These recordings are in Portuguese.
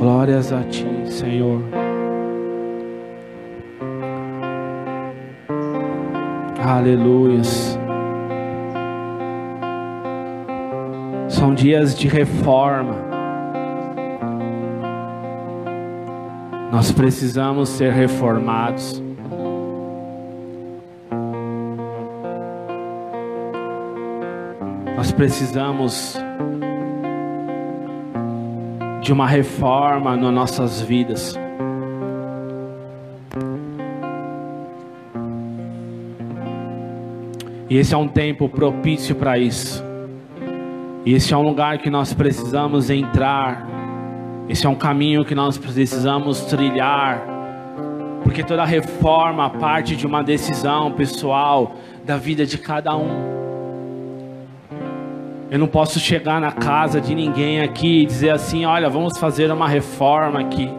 Glórias a Ti, Senhor. Aleluias. São dias de reforma. Nós precisamos ser reformados. Nós precisamos de uma reforma nas nossas vidas. E esse é um tempo propício para isso. E esse é um lugar que nós precisamos entrar. Esse é um caminho que nós precisamos trilhar. Porque toda reforma parte de uma decisão pessoal da vida de cada um. Eu não posso chegar na casa de ninguém aqui e dizer assim: olha, vamos fazer uma reforma aqui.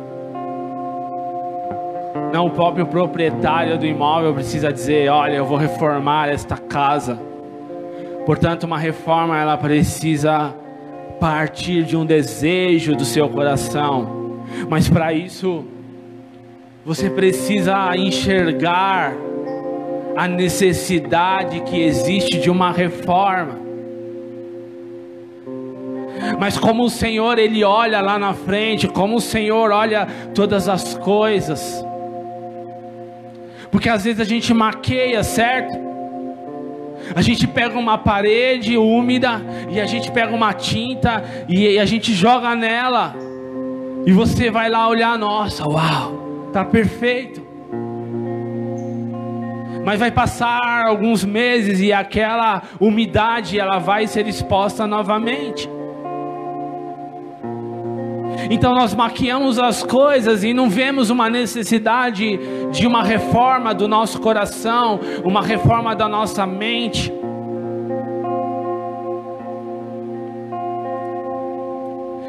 Não, o próprio proprietário do imóvel precisa dizer: olha, eu vou reformar esta casa. Portanto, uma reforma, ela precisa partir de um desejo do seu coração. Mas para isso, você precisa enxergar a necessidade que existe de uma reforma. Mas como o Senhor, Ele olha lá na frente, como o Senhor olha todas as coisas. Porque às vezes a gente maqueia, certo? A gente pega uma parede úmida e a gente pega uma tinta e a gente joga nela. E você vai lá olhar: nossa, uau, tá perfeito. Mas vai passar alguns meses e aquela umidade, ela vai ser exposta novamente. Então nós maquiamos as coisas e não vemos uma necessidade de uma reforma do nosso coração, uma reforma da nossa mente.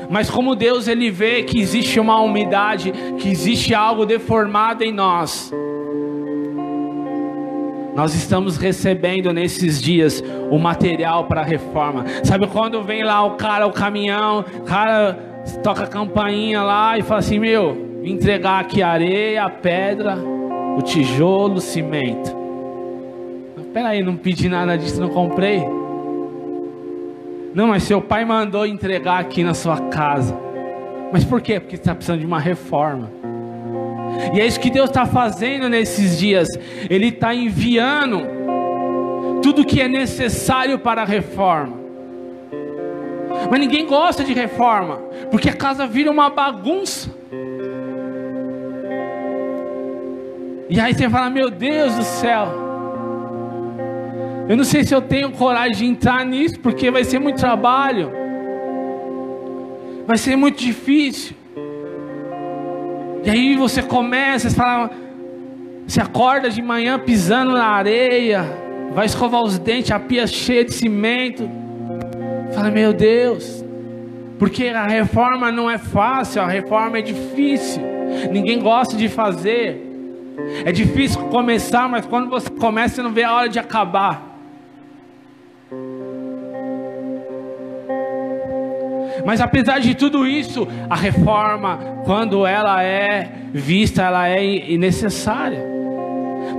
Mas como Deus, Ele vê que existe uma umidade, que existe algo deformado em nós, nós estamos recebendo nesses dias o material para a reforma. Sabe quando vem lá o caminhão, o cara toca a campainha lá e fala assim: meu, entregar aqui a areia, a pedra, o tijolo, o cimento. Espera aí, não pedi nada disso, não comprei. Não, mas seu pai mandou entregar aqui na sua casa. Mas por quê? Porque você está precisando de uma reforma. E é isso que Deus está fazendo nesses dias. Ele está enviando tudo que é necessário para a reforma. Mas ninguém gosta de reforma, porque a casa vira uma bagunça. E aí você fala: meu Deus do céu, eu não sei se eu tenho coragem de entrar nisso, porque vai ser muito trabalho, vai ser muito difícil. E aí você começa, você fala, você acorda de manhã pisando na areia, vai escovar os dentes, a pia cheia de cimento. Fala: meu Deus, porque a reforma não é fácil, a reforma é difícil, ninguém gosta de fazer. É difícil começar, mas quando você começa, você não vê a hora de acabar. Mas apesar de tudo isso, a reforma, quando ela é vista, ela é necessária.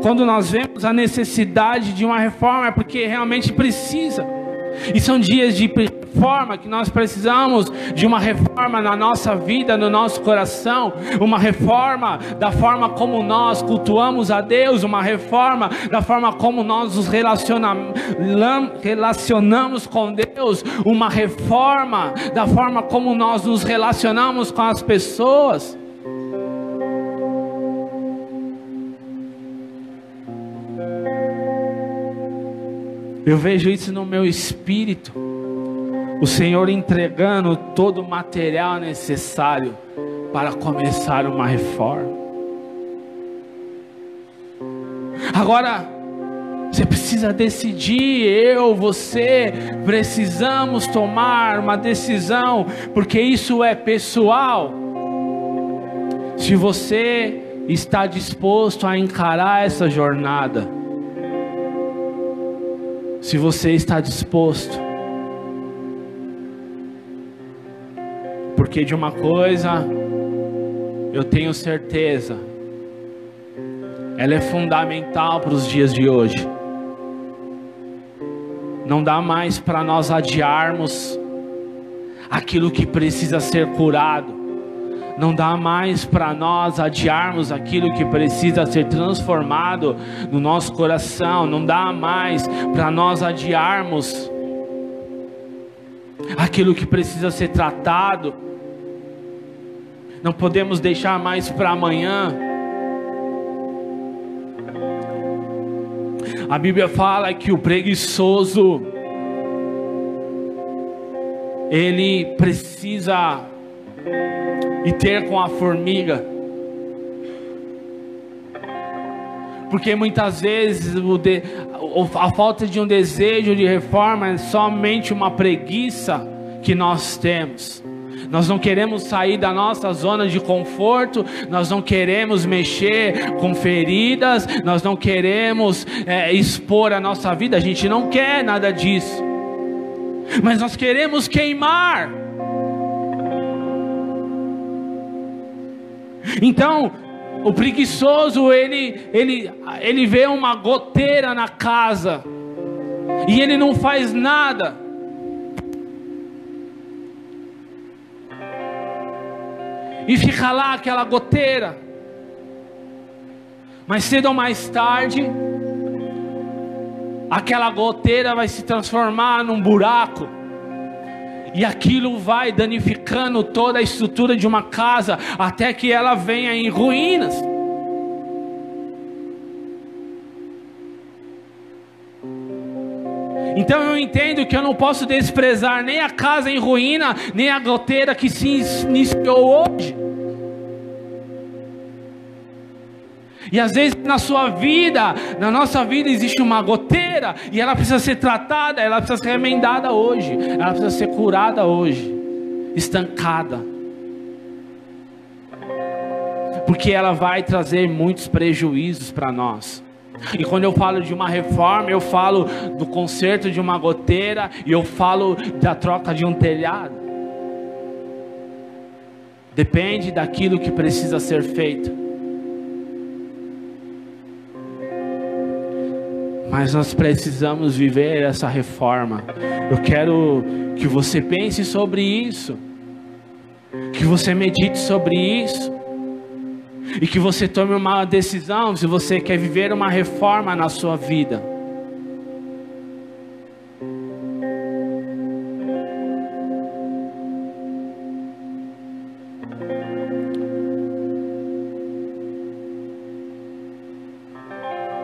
Quando nós vemos a necessidade de uma reforma, é porque realmente precisa. E são dias de reforma que nós precisamos de uma reforma na nossa vida, no nosso coração, uma reforma da forma como nós cultuamos a Deus, uma reforma da forma como nós nos relacionamos com Deus, uma reforma da forma como nós nos relacionamos com as pessoas. Eu vejo isso no meu espírito, o Senhor entregando todo o material necessário para começar uma reforma. Agora, você precisa decidir, você precisamos tomar uma decisão, porque isso é pessoal. Se você está disposto a encarar essa jornada, se você está disposto, porque de uma coisa eu tenho certeza, ela é fundamental para os dias de hoje. Não dá mais para nós adiarmos aquilo que precisa ser curado. Não dá mais para nós adiarmos aquilo que precisa ser transformado no nosso coração. Não dá mais para nós adiarmos aquilo que precisa ser tratado. Não podemos deixar mais para amanhã. A Bíblia fala que o preguiçoso, ele precisa ir ter com a formiga, porque muitas vezes a falta de um desejo de reforma é somente uma preguiça que nós temos. Nós não queremos sair da nossa zona de conforto, nós não queremos mexer com feridas, nós não queremos expor a nossa vida, a gente não quer nada disso, mas nós queremos queimar. Então, o preguiçoso, ele vê uma goteira na casa, e ele não faz nada. E fica lá aquela goteira. Mas cedo ou mais tarde, aquela goteira vai se transformar num buraco. E aquilo vai danificando toda a estrutura de uma casa, até que ela venha em ruínas. Então eu entendo que eu não posso desprezar nem a casa em ruína, nem a goteira que se iniciou hoje. E às vezes na sua vida, na nossa vida, existe uma goteira, e ela precisa ser tratada, ela precisa ser remendada hoje, ela precisa ser curada hoje, estancada, porque ela vai trazer muitos prejuízos para nós. E quando eu falo de uma reforma, eu falo do conserto de uma goteira, e eu falo da troca de um telhado. Depende daquilo que precisa ser feito. Mas nós precisamos viver essa reforma. Eu quero que você pense sobre isso, que você medite sobre isso, e que você tome uma decisão se você quer viver uma reforma na sua vida.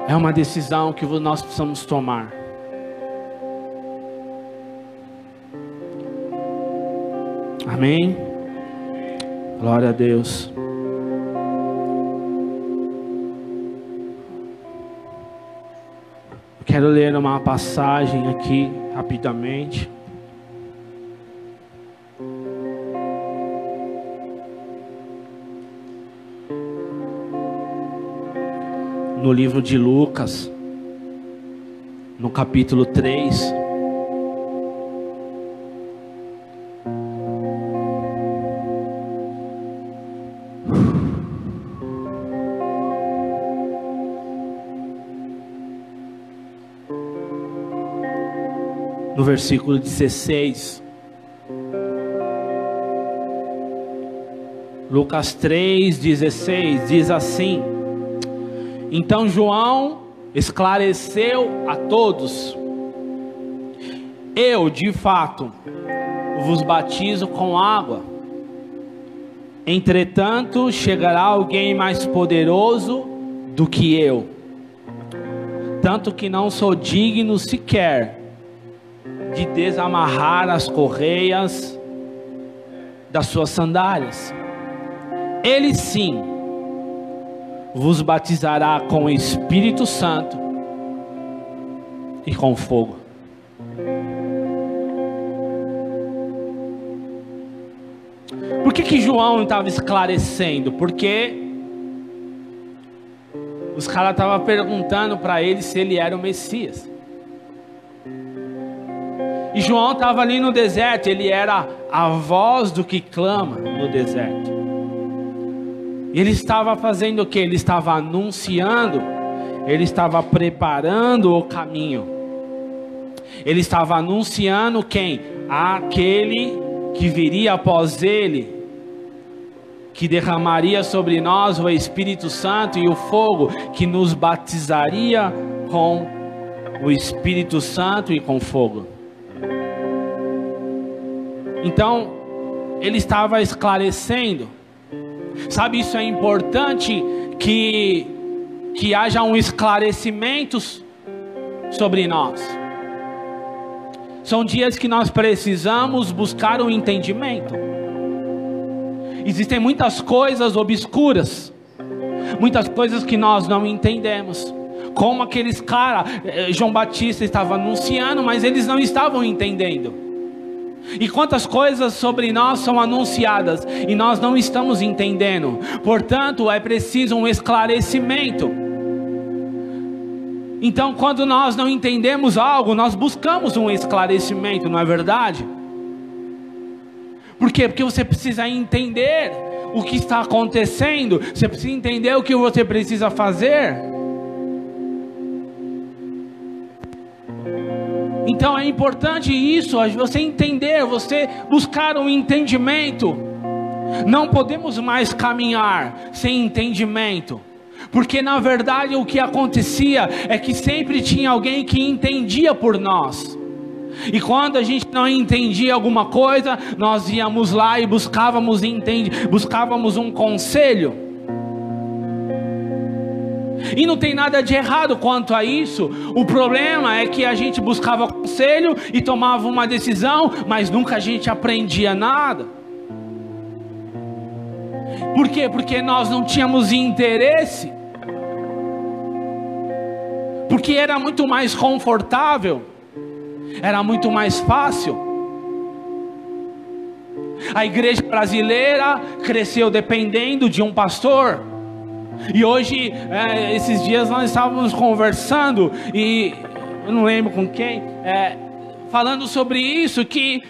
É uma decisão que nós precisamos tomar. Amém? Glória a Deus. Quero ler uma passagem aqui rapidamente. No livro de Lucas, no capítulo 3. No versículo 16. Lucas 3:16 diz assim: Então João esclareceu a todos: Eu, de fato, vos batizo com água. Entretanto, chegará alguém mais poderoso do que eu, tanto que não sou digno sequer de desamarrar as correias das suas sandálias. Ele sim vos batizará com o Espírito Santo e com fogo. Por que João estava esclarecendo? Porque os caras estavam perguntando para ele se ele era o Messias. E João estava ali no deserto, ele era a voz do que clama no deserto. Ele estava fazendo o que? Ele estava anunciando, ele estava preparando o caminho. Ele estava anunciando quem? Aquele que viria após ele, que derramaria sobre nós o Espírito Santo e o fogo, que nos batizaria com o Espírito Santo e com fogo. Então, ele estava esclarecendo. Sabe, isso é importante, que haja um esclarecimento sobre nós. São dias que nós precisamos buscar um entendimento. Existem muitas coisas obscuras, muitas coisas que nós não entendemos. Como aqueles caras, João Batista estava anunciando, mas eles não estavam entendendo. E quantas coisas sobre nós são anunciadas e nós não estamos entendendo. Portanto, é preciso um esclarecimento. Então, quando nós não entendemos algo, nós buscamos um esclarecimento, não é verdade? Por quê? Porque você precisa entender o que está acontecendo. Você precisa entender o que você precisa fazer. Então é importante isso, você entender, você buscar um entendimento. Não podemos mais caminhar sem entendimento. Porque na verdade o que acontecia é que sempre tinha alguém que entendia por nós. E quando a gente não entendia alguma coisa, nós íamos lá e buscávamos um conselho. E não tem nada de errado quanto a isso. O problema é que a gente buscava conselho e tomava uma decisão, mas nunca a gente aprendia nada. Por quê? Porque nós não tínhamos interesse. Porque era muito mais confortável. Era muito mais fácil. A igreja brasileira cresceu dependendo de um pastor. E hoje, esses dias nós estávamos conversando, e eu não lembro com quem, falando sobre isso, que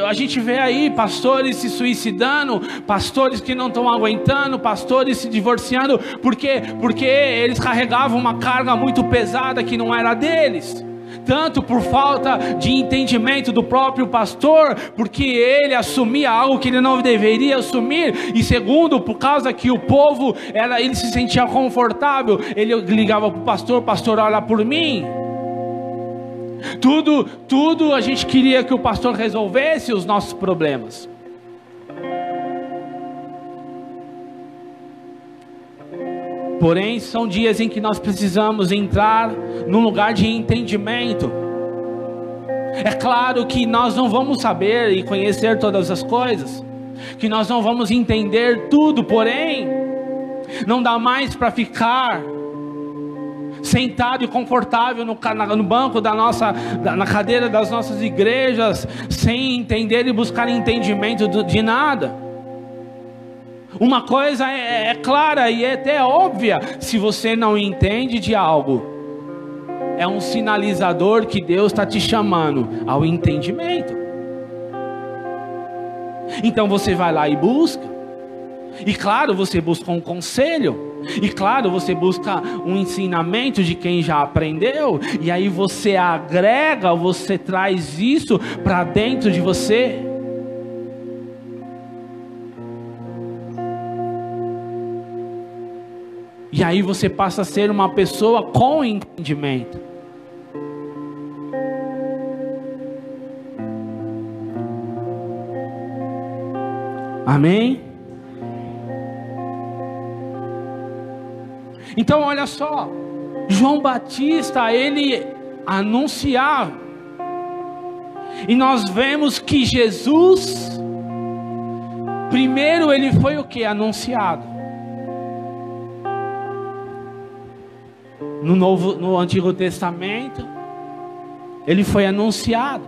a gente vê aí pastores se suicidando, pastores que não estão aguentando, pastores se divorciando, porque eles carregavam uma carga muito pesada que não era deles. Tanto por falta de entendimento do próprio pastor, porque ele assumia algo que ele não deveria assumir, e segundo, por causa que o povo, ele se sentia confortável, ele ligava para o pastor: pastor, olha por mim. Tudo a gente queria que o pastor resolvesse os nossos problemas. Porém, são dias em que nós precisamos entrar num lugar de entendimento. É claro que nós não vamos saber e conhecer todas as coisas, que nós não vamos entender tudo, porém, não dá mais para ficar sentado e confortável no banco na cadeira das nossas igrejas, sem entender e buscar entendimento de nada. Uma coisa é clara e é até óbvia: se você não entende de algo, é um sinalizador que Deus está te chamando ao entendimento. Então você vai lá e busca. E claro, você busca um conselho. E claro, você busca um ensinamento de quem já aprendeu. E aí você agrega, você traz isso para dentro de você. E aí você passa a ser uma pessoa com entendimento. Amém? Então olha só, João Batista, ele anunciava. E nós vemos que Jesus, primeiro ele foi o que? Anunciado. No Antigo Testamento, ele foi anunciado.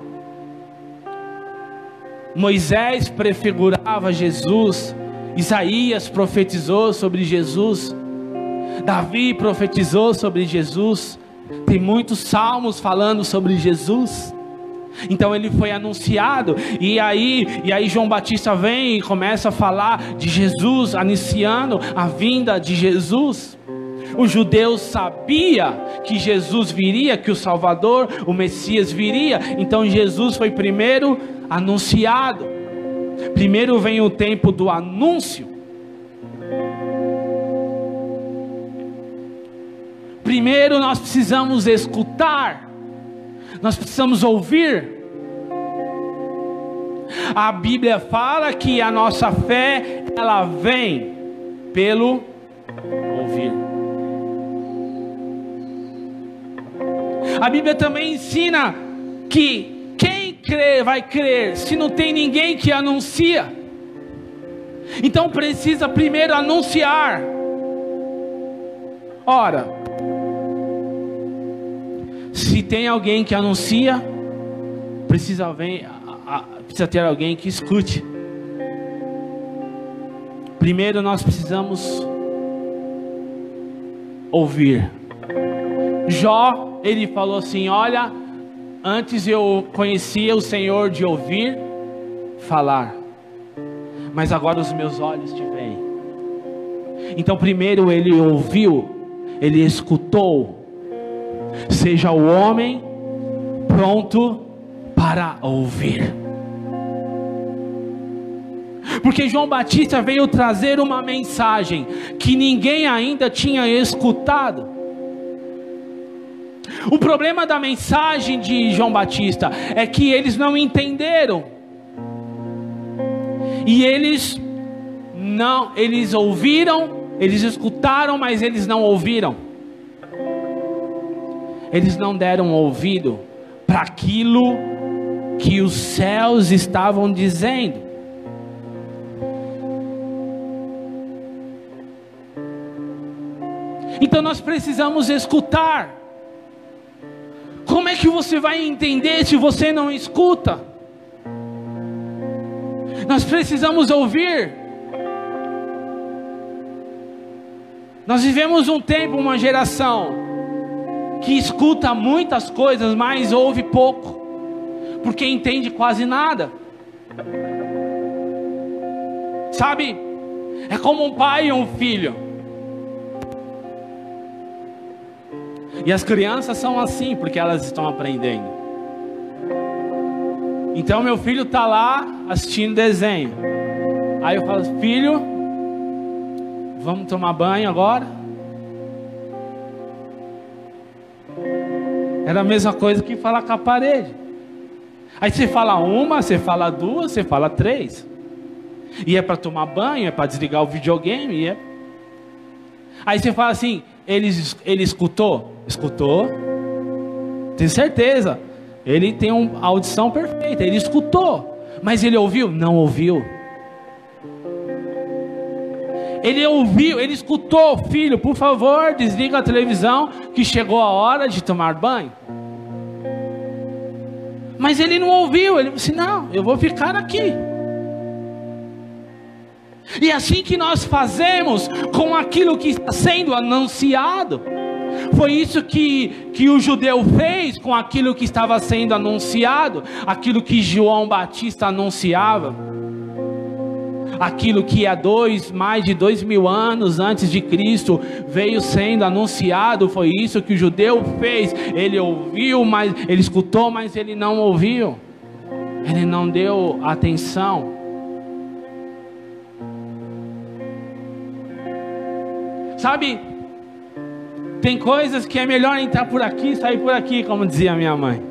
Moisés prefigurava Jesus, Isaías profetizou sobre Jesus, Davi profetizou sobre Jesus, tem muitos salmos falando sobre Jesus. Então ele foi anunciado, e aí João Batista vem e começa a falar de Jesus, anunciando a vinda de Jesus. Os judeus sabiam que Jesus viria, que o Salvador, o Messias viria. Então Jesus foi primeiro anunciado. Primeiro vem o tempo do anúncio. Primeiro nós precisamos escutar. Nós precisamos ouvir. A Bíblia fala que a nossa fé, ela vem pelo ouvir. A Bíblia também ensina que quem crê vai crer se não tem ninguém que anuncia. Então precisa primeiro anunciar. Ora, se tem alguém que anuncia, precisa ter alguém que escute. Primeiro nós precisamos ouvir. Jó, ele falou assim: olha, antes eu conhecia o Senhor de ouvir falar, mas agora os meus olhos te veem. Então primeiro ele ouviu, ele escutou. Seja o homem pronto para ouvir. Porque João Batista veio trazer uma mensagem que ninguém ainda tinha escutado. O problema da mensagem de João Batista é que eles não entenderam. E eles ouviram, eles escutaram, mas eles não ouviram. Eles não deram ouvido para aquilo que os céus estavam dizendo. Então nós precisamos escutar. Como é que você vai entender se você não escuta? Nós precisamos ouvir. Nós vivemos um tempo, uma geração que escuta muitas coisas, mas ouve pouco, porque entende quase nada. Sabe, é como um pai e um filho. E as crianças são assim, porque elas estão aprendendo. Então meu filho está lá assistindo desenho. Aí eu falo: filho, vamos tomar banho agora? Era a mesma coisa que falar com a parede. Aí você fala uma, você fala duas, você fala três. E é para tomar banho, é para desligar o videogame. Aí você fala assim: ele escutou? Escutou. Tenho certeza. Ele tem uma audição perfeita. Ele escutou. Mas ele ouviu? Não ouviu. Ele ouviu, ele escutou: filho, por favor, desliga a televisão, que chegou a hora de tomar banho. Mas ele não ouviu, ele disse: não, eu vou ficar aqui. E assim que nós fazemos com aquilo que está sendo anunciado. Foi isso que o judeu fez com aquilo que estava sendo anunciado, aquilo que João Batista anunciava. Aquilo que há mais de 2000 anos antes de Cristo veio sendo anunciado. Foi isso que o judeu fez. Ele ouviu, mas ele escutou, mas ele não ouviu. Ele não deu atenção. Sabe, tem coisas que é melhor entrar por aqui e sair por aqui, como dizia minha mãe.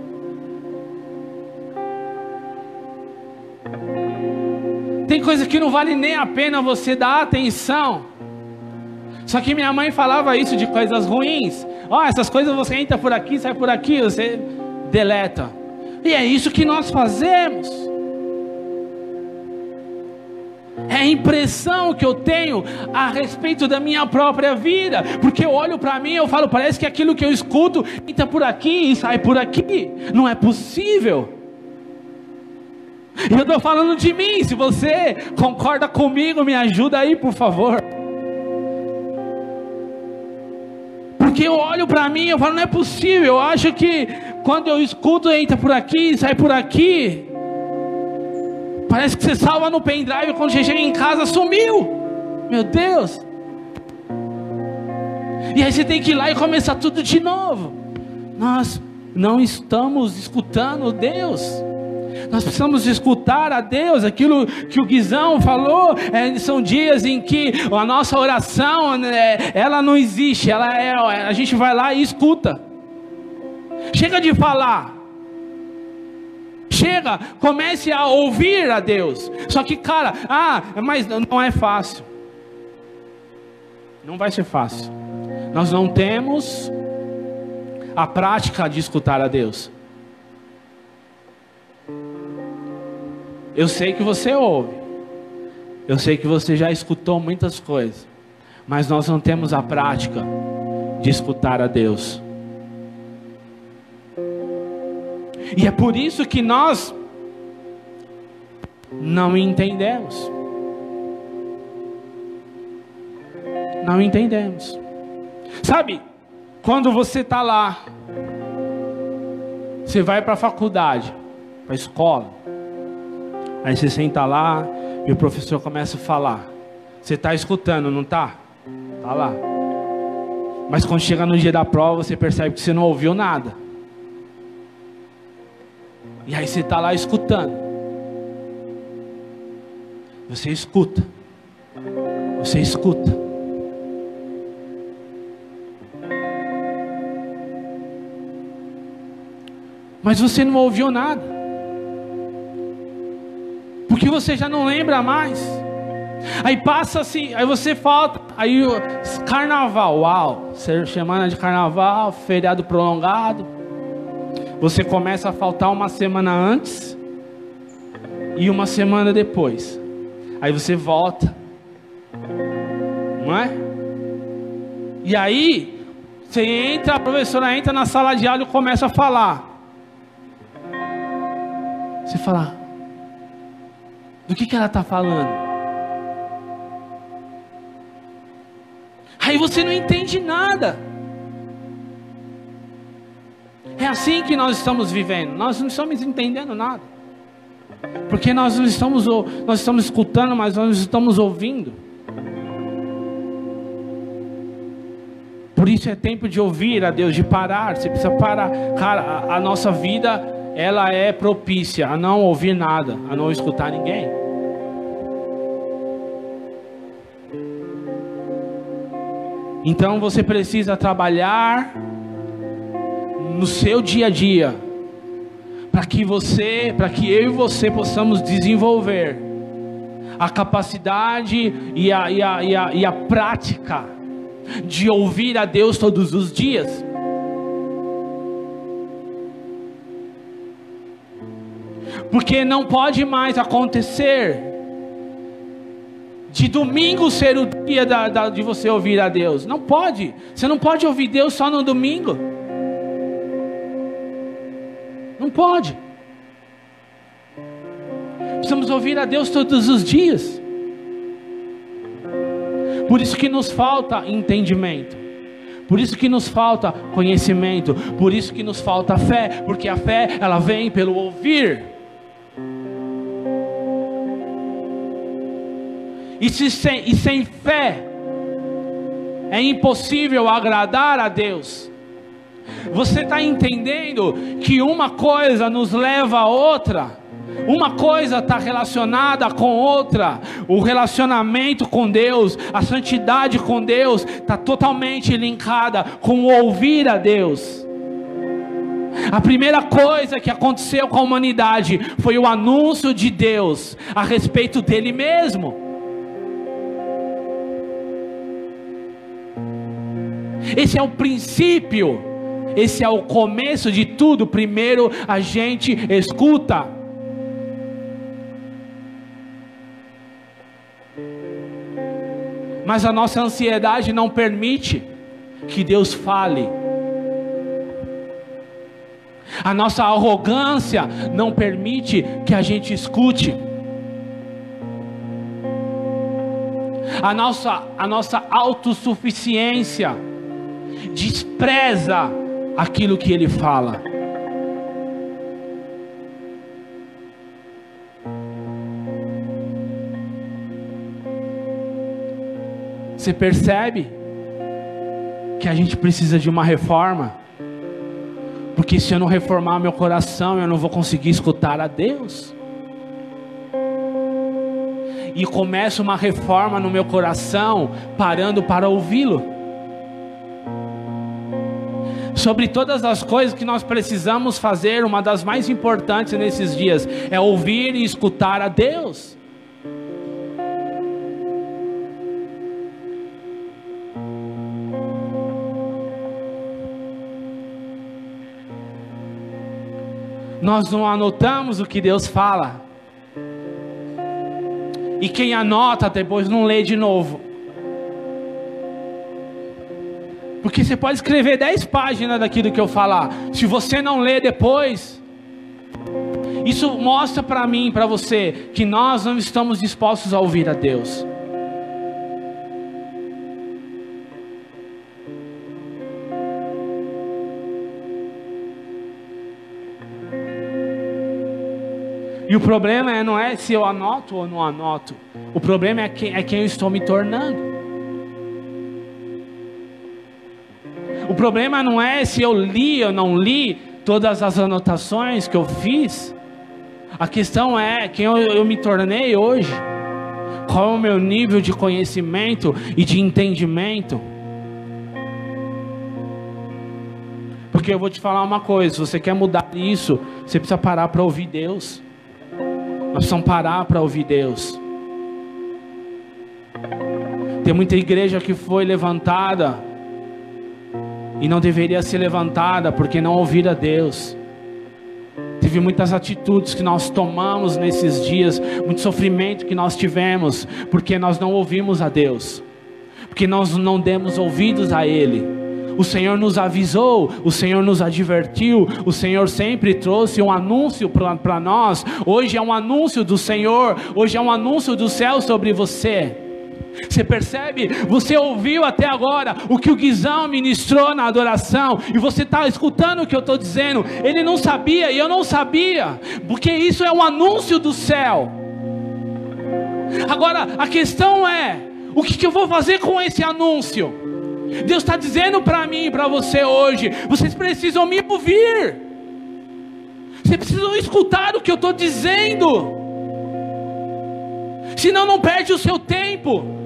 Tem coisa que não vale nem a pena você dar atenção. Só que minha mãe falava isso de coisas ruins. Ó, essas coisas você entra por aqui, sai por aqui, você deleta. E é isso que nós fazemos. É a impressão que eu tenho a respeito da minha própria vida. Porque eu olho para mim e eu falo: parece que aquilo que eu escuto entra por aqui e sai por aqui. Não é possível. E eu estou falando de mim. Se você concorda comigo, me ajuda aí, por favor. Porque eu olho para mim e eu falo: não é possível. Eu acho que quando eu escuto, entra por aqui, sai por aqui. Parece que você salva no pendrive, quando você chega em casa, sumiu. Meu Deus. E aí você tem que ir lá e começar tudo de novo. Nós não estamos escutando Deus. Nós precisamos escutar a Deus. Aquilo que o Guizão falou, são dias em que a nossa oração, ela não existe. A gente vai lá e escuta. Chega de falar. Chega, comece a ouvir a Deus. Só que, cara, mas não é fácil. Não vai ser fácil. Nós não temos a prática de escutar a Deus. Eu sei que você ouve. Eu sei que você já escutou muitas coisas. Mas nós não temos a prática de escutar a Deus. E é por isso que nós não entendemos. Não entendemos. Sabe, quando você está lá, você vai para a faculdade, para a escola, aí você senta lá e o professor começa a falar. Você está escutando, não está? Está lá. Mas quando chega no dia da prova, você percebe que você não ouviu nada. E aí você está lá escutando. Você escuta. Você escuta. Mas você não ouviu nada. Porque você já não lembra mais. Aí passa assim, aí você falta. Aí carnaval, uau, semana de carnaval, feriado prolongado. Você começa a faltar uma semana antes e uma semana depois. Aí você volta. Não é? E aí você entra, a professora entra na sala de aula e começa a falar. Você fala, do que ela está falando? Aí você não entende nada. É assim que nós estamos vivendo. Nós não estamos entendendo nada. Porque nós estamos escutando, mas nós não estamos ouvindo. Por isso é tempo de ouvir a Deus, de parar. Você precisa parar. Cara, a nossa vida, ela é propícia a não ouvir nada, a não escutar ninguém. Então você precisa trabalhar no seu dia a dia, para que eu e você possamos desenvolver a capacidade e a prática de ouvir a Deus todos os dias. Porque não pode mais acontecer de domingo ser o dia de você ouvir a Deus. Não pode. Você não pode ouvir Deus só no domingo. Não pode. Precisamos ouvir a Deus todos os dias. Por isso que nos falta entendimento. Por isso que nos falta conhecimento. Por isso que nos falta fé. Porque a fé, ela vem pelo ouvir. E sem fé é impossível agradar a Deus. Você está entendendo que uma coisa nos leva a outra? Uma coisa está relacionada com outra. O relacionamento com Deus, a santidade com Deus está totalmente linkada com o ouvir a Deus. A primeira coisa que aconteceu com a humanidade foi o anúncio de Deus a respeito dele mesmo. Esse é o princípio, esse é o começo de tudo. Primeiro a gente escuta. Mas a nossa ansiedade não permite que Deus fale. A nossa arrogância não permite que a gente escute. A nossa autossuficiência despreza aquilo que Ele fala. Você percebe que a gente precisa de uma reforma? Porque se eu não reformar meu coração, eu não vou conseguir escutar a Deus. E começa uma reforma no meu coração, parando para ouvi-lo. Sobre todas as coisas que nós precisamos fazer, uma das mais importantes nesses dias é ouvir e escutar a Deus. Nós não anotamos o que Deus fala. E quem anota depois não lê de novo. Porque você pode escrever 10 páginas daquilo que eu falar. Se você não lê depois, isso mostra para mim e para você que nós não estamos dispostos a ouvir a Deus. E o problema não é se eu anoto ou não anoto. O problema é quem eu estou me tornando. O problema não é se eu li ou não li todas as anotações que eu fiz. A questão é quem eu me tornei hoje. Qual é o meu nível de conhecimento e de entendimento? Porque eu vou te falar uma coisa. Se você quer mudar isso, você precisa parar para ouvir Deus. Nós precisamos parar para ouvir Deus. Tem muita igreja que foi levantada e não deveria ser levantada porque não ouviram a Deus. Teve muitas atitudes que nós tomamos nesses dias, muito sofrimento que nós tivemos porque nós não ouvimos a Deus, porque nós não demos ouvidos a Ele. O Senhor nos avisou, o Senhor nos advertiu, o Senhor sempre trouxe um anúncio para nós. Hoje é um anúncio do Senhor, hoje é um anúncio do céu sobre você. Você percebe? Você ouviu até agora o que o Guizão ministrou na adoração, e você está escutando o que eu estou dizendo. Ele não sabia e eu não sabia, porque isso é um anúncio do céu. Agora a questão é, o que eu vou fazer com esse anúncio? Deus está dizendo para mim e para você hoje: vocês precisam me ouvir, vocês precisam escutar o que eu estou dizendo, senão não perde o seu tempo.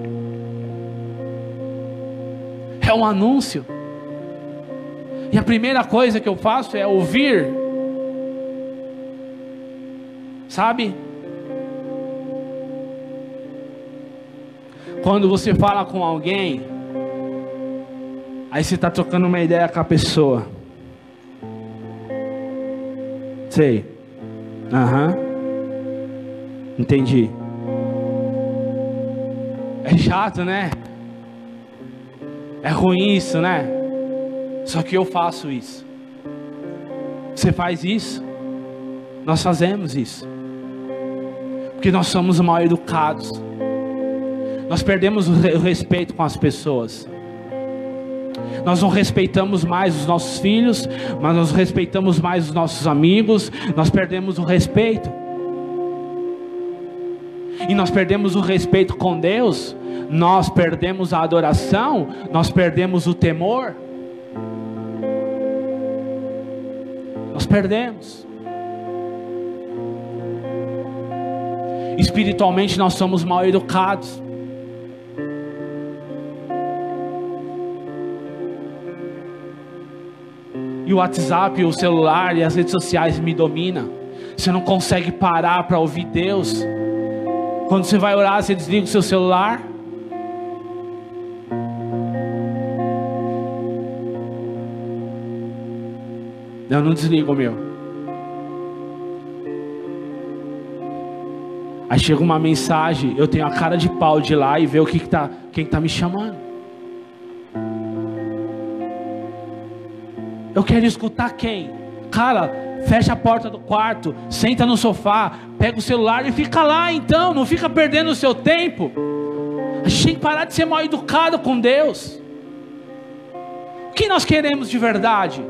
É um anúncio, e a primeira coisa que eu faço é ouvir, sabe? Quando você fala com alguém, aí você está trocando uma ideia com a pessoa. Sei. Entendi. É chato, né? É ruim isso, né? Só que eu faço isso. Você faz isso? Nós fazemos isso. Porque nós somos mal educados. Nós perdemos o respeito com as pessoas. Nós não respeitamos mais os nossos filhos, mas nós respeitamos mais os nossos amigos. Nós perdemos o respeito. E nós perdemos o respeito com Deus. Nós perdemos a adoração. Nós perdemos o temor. Nós perdemos. Espiritualmente nós somos mal educados. E o WhatsApp, o celular e as redes sociais me dominam. Você não consegue parar para ouvir Deus. Quando você vai orar, você desliga o seu celular. Eu não desligo o meu. Aí chega uma mensagem, eu tenho a cara de pau de ir lá e ver o que tá, quem está me chamando. Eu quero escutar quem? Cara, fecha a porta do quarto, senta no sofá, pega o celular e fica lá então, não fica perdendo o seu tempo. A gente tem que parar de ser mal educado com Deus. O que nós queremos de verdade?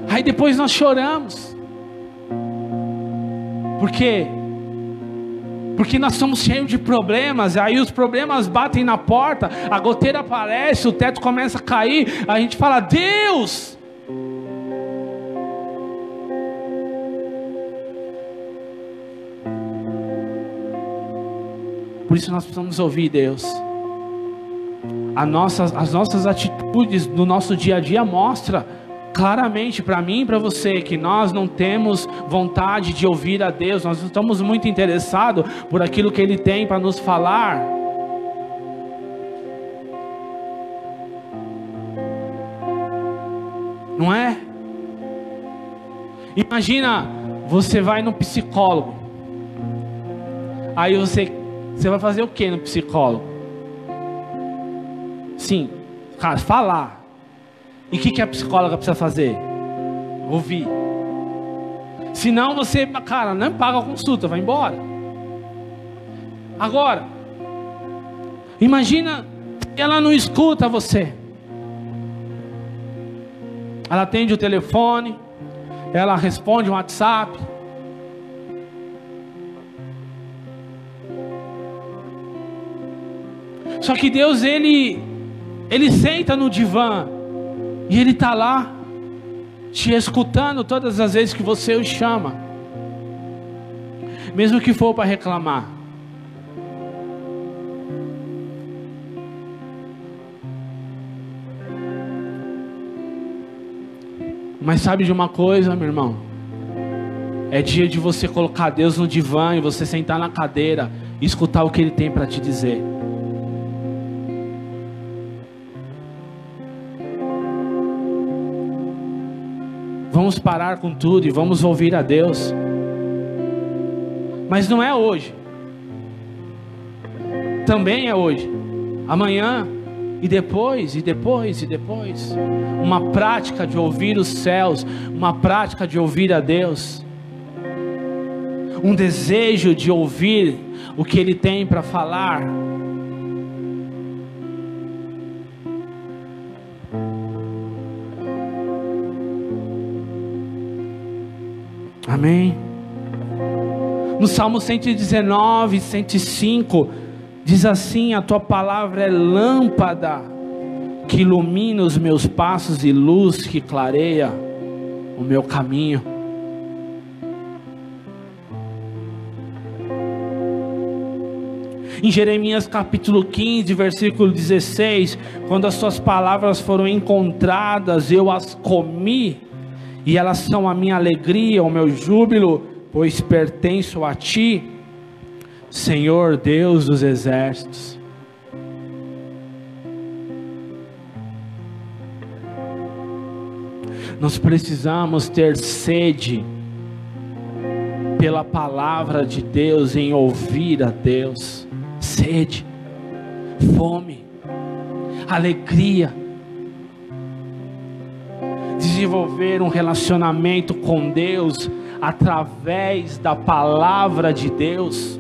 Aí depois nós choramos. Por quê? Porque nós somos cheios de problemas, aí os problemas batem na porta, a goteira aparece, o teto começa a cair, a gente fala, Deus! Por isso nós precisamos ouvir Deus. As nossas atitudes no nosso dia a dia mostram claramente para mim e para você que nós não temos vontade de ouvir a Deus. Nós não estamos muito interessados por aquilo que Ele tem para nos falar. Não é? Imagina, você vai no psicólogo. Aí você vai fazer o que no psicólogo? Sim, cara, falar. E o que a psicóloga precisa fazer? Ouvir. Senão você, cara, não paga a consulta, vai embora. Agora, imagina, ela não escuta você. Ela atende o telefone, ela responde um WhatsApp. Só que Deus, Ele senta no divã e Ele está lá, te escutando todas as vezes que você o chama, mesmo que for para reclamar. Mas sabe de uma coisa, meu irmão? É dia de você colocar Deus no divã e você sentar na cadeira e escutar o que Ele tem para te dizer. Vamos parar com tudo e vamos ouvir a Deus. Mas não é hoje. Também é hoje. Amanhã. E depois, e depois, e depois. Uma prática de ouvir os céus. Uma prática de ouvir a Deus. Um desejo de ouvir o que Ele tem para falar. Amém. No Salmo 119, 105, diz assim: a tua palavra é lâmpada que ilumina os meus passos e luz que clareia o meu caminho. Em Jeremias capítulo 15, versículo 16, quando as suas palavras foram encontradas, eu as comi, e elas são a minha alegria, o meu júbilo, pois pertenço a ti, Senhor Deus dos exércitos. Nós precisamos ter sede pela palavra de Deus, em ouvir a Deus. Sede, fome, alegria. Desenvolver um relacionamento com Deus através da palavra de Deus.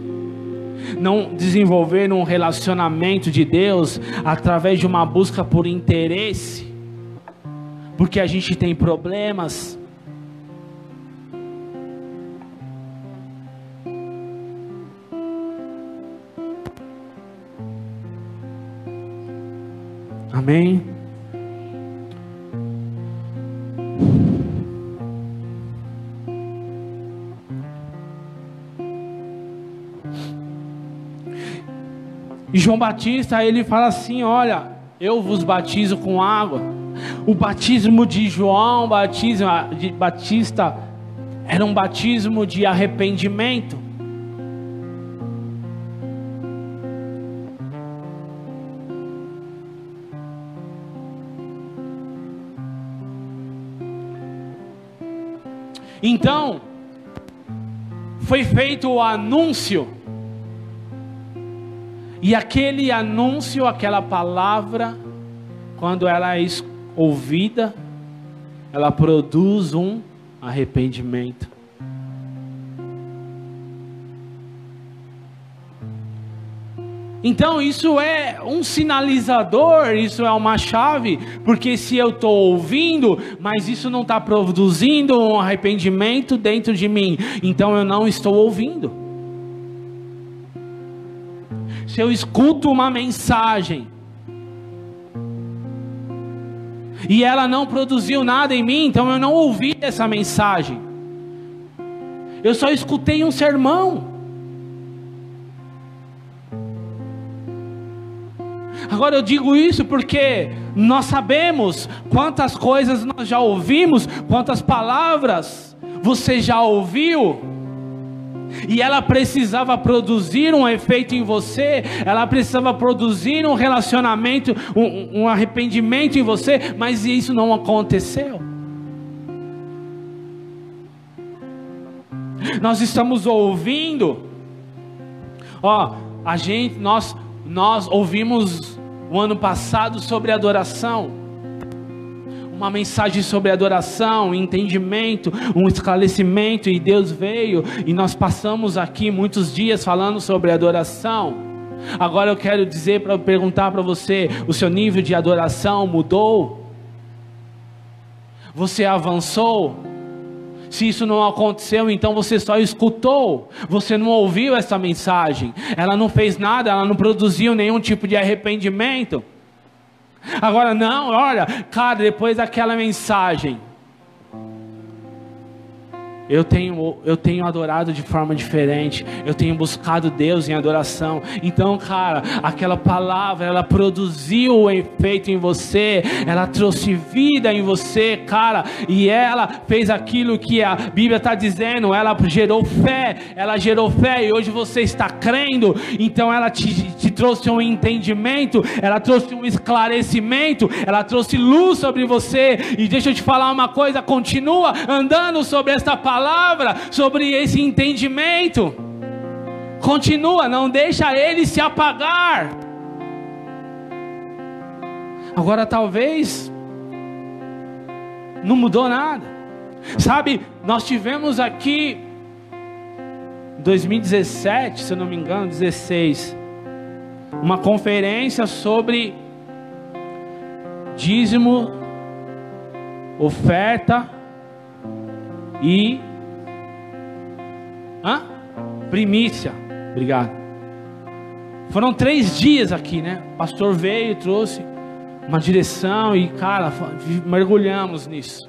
Não desenvolver um relacionamento de Deus através de uma busca por interesse, porque a gente tem problemas. Amém? E João Batista, ele fala assim: olha, eu vos batizo com água. O batismo de João Batista era um batismo de arrependimento. Então, foi feito o anúncio. E aquele anúncio, aquela palavra, quando ela é ouvida, ela produz um arrependimento. Então isso é um sinalizador, isso é uma chave, porque se eu estou ouvindo, mas isso não está produzindo um arrependimento dentro de mim, então eu não estou ouvindo. Se eu escuto uma mensagem e ela não produziu nada em mim, então eu não ouvi essa mensagem, eu só escutei um sermão. Agora eu digo isso porque nós sabemos quantas coisas nós já ouvimos, quantas palavras você já ouviu, e ela precisava produzir um efeito em você, ela precisava produzir um relacionamento, um arrependimento em você, mas isso não aconteceu. Nós estamos ouvindo, nós ouvimos o ano passado sobre adoração, uma mensagem sobre adoração, entendimento, um esclarecimento, e Deus veio, e nós passamos aqui muitos dias falando sobre adoração. Agora eu quero perguntar para você, o seu nível de adoração mudou? Você avançou? Se isso não aconteceu, então você só escutou, você não ouviu essa mensagem, ela não fez nada, ela não produziu nenhum tipo de arrependimento. Agora não, olha, cara, depois daquela mensagem, eu tenho adorado de forma diferente, eu tenho buscado Deus em adoração. Então, cara, aquela palavra, ela produziu um efeito em você, ela trouxe vida em você, cara, e ela fez aquilo que a Bíblia está dizendo, ela gerou fé, e hoje você está crendo. Então ela te trouxe um entendimento, ela trouxe um esclarecimento, ela trouxe luz sobre você. E deixa eu te falar uma coisa, continua andando sobre esta palavra, sobre esse entendimento, continua, não deixa ele se apagar. Agora talvez não mudou nada, sabe? Nós tivemos aqui 2017, se eu não me engano, 16, uma conferência sobre dízimo, oferta e primícia. Obrigado. Foram 3 dias aqui, né? O pastor veio e trouxe uma direção e, cara, mergulhamos nisso.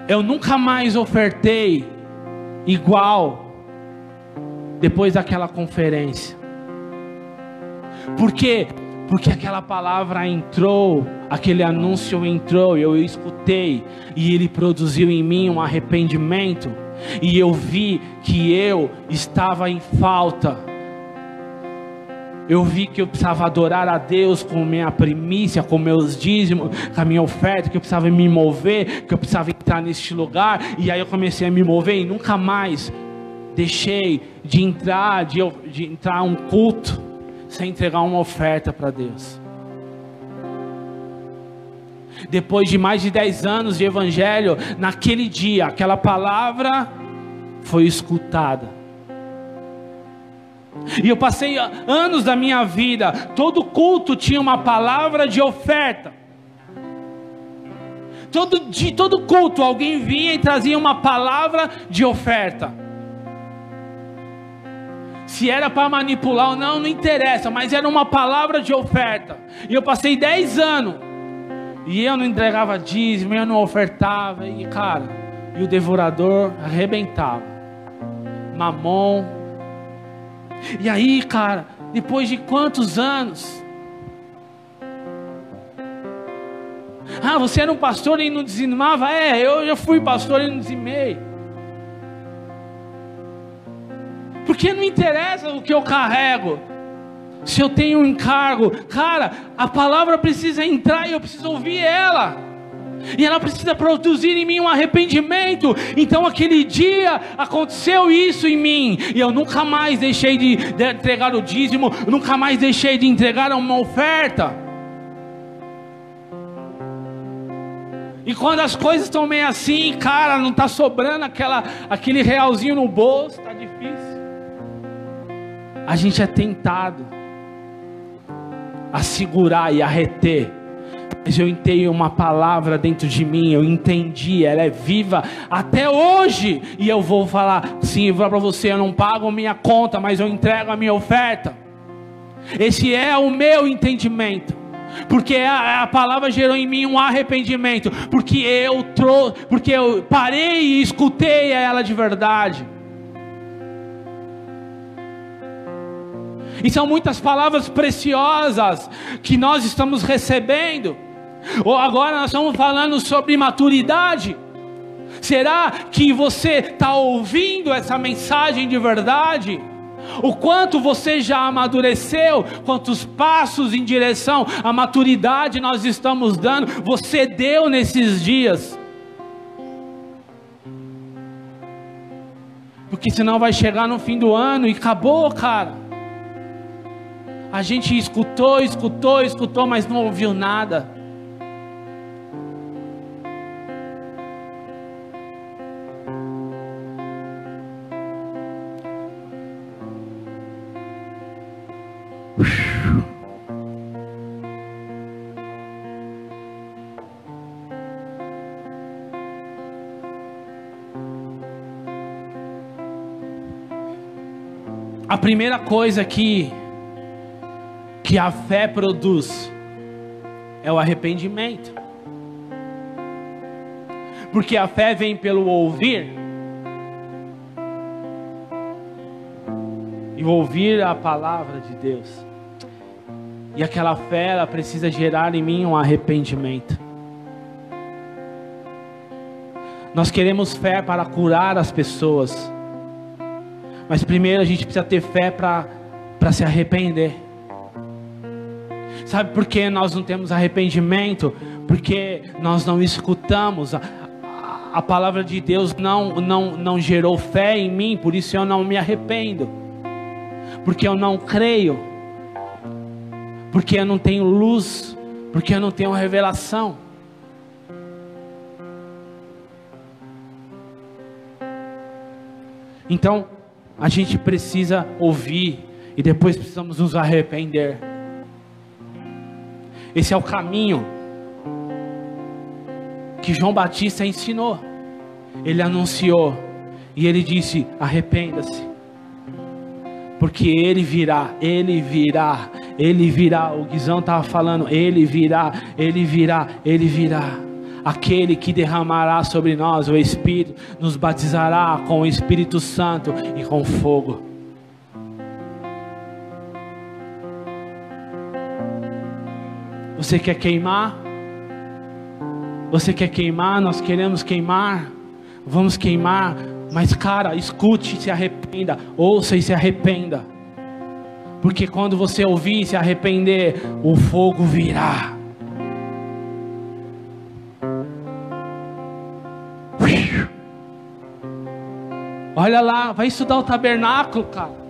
Eu nunca mais ofertei igual depois daquela conferência. Por quê? Porque aquela palavra entrou, aquele anúncio entrou, eu escutei, e ele produziu em mim um arrependimento, e eu vi que eu estava em falta, eu vi que eu precisava adorar a Deus com minha primícia, com meus dízimos, com a minha oferta, que eu precisava me mover, que eu precisava entrar neste lugar, e aí eu comecei a me mover, e nunca mais deixei de entrar um culto sem entregar uma oferta para Deus. Depois de mais de 10 anos de evangelho, naquele dia, aquela palavra foi escutada. E eu passei anos da minha vida, todo culto tinha uma palavra de oferta. Todo culto alguém vinha e trazia uma palavra de oferta. Se era para manipular ou não, não interessa, mas era uma palavra de oferta. E eu passei 10 anos, e eu não entregava dízimo, eu não ofertava, e cara, e o devorador arrebentava, Mamon. E aí, cara, depois de quantos anos? Você era um pastor e não dizimava? Eu já fui pastor e não dizimei. Porque não interessa o que eu carrego, se eu tenho um encargo, cara, a palavra precisa entrar e eu preciso ouvir ela, e ela precisa produzir em mim um arrependimento. Então aquele dia aconteceu isso em mim, e eu nunca mais deixei de entregar o dízimo, nunca mais deixei de entregar uma oferta. E quando as coisas estão meio assim, cara, não está sobrando aquele realzinho no bolso, está difícil. a gente é tentado a segurar e a reter. Mas eu tenho uma palavra dentro de mim, eu entendi, ela é viva até hoje. E eu vou falar, sim, eu vou falar para você, eu não pago minha conta, mas eu entrego a minha oferta. Esse é o meu entendimento. Porque a palavra gerou em mim um arrependimento. Porque eu parei e escutei ela de verdade. E são muitas palavras preciosas que nós estamos recebendo. Ou agora nós estamos falando sobre maturidade. Será que você está ouvindo essa mensagem de verdade? O quanto você já amadureceu? Quantos passos em direção à maturidade nós estamos dando? Você deu nesses dias? Porque senão vai chegar no fim do ano e acabou, cara. A gente escutou, mas não ouviu nada. A primeira coisa que a fé produz é o arrependimento. Porque a fé vem pelo ouvir, e ouvir a palavra de Deus. E aquela fé, ela precisa gerar em mim um arrependimento. Nós queremos fé para curar as pessoas, mas primeiro a gente precisa ter fé para se arrepender. Sabe por que nós não temos arrependimento? Porque nós não escutamos. A palavra de Deus não gerou fé em mim, por isso eu não me arrependo. Porque eu não creio. Porque eu não tenho luz. Porque eu não tenho revelação. Então, a gente precisa ouvir e depois precisamos nos arrepender. Esse é o caminho que João Batista ensinou. Ele anunciou e ele disse: arrependa-se, porque ele virá, ele virá, ele virá. O Guizão estava falando, ele virá, ele virá, ele virá. Aquele que derramará sobre nós o Espírito, nos batizará com o Espírito Santo e com fogo. Você quer queimar? Você quer queimar? Nós queremos queimar. Vamos queimar. Mas cara, escute e se arrependa. Ouça e se arrependa. Porque quando você ouvir e se arrepender, o fogo virá. Olha lá, vai estudar o tabernáculo, cara.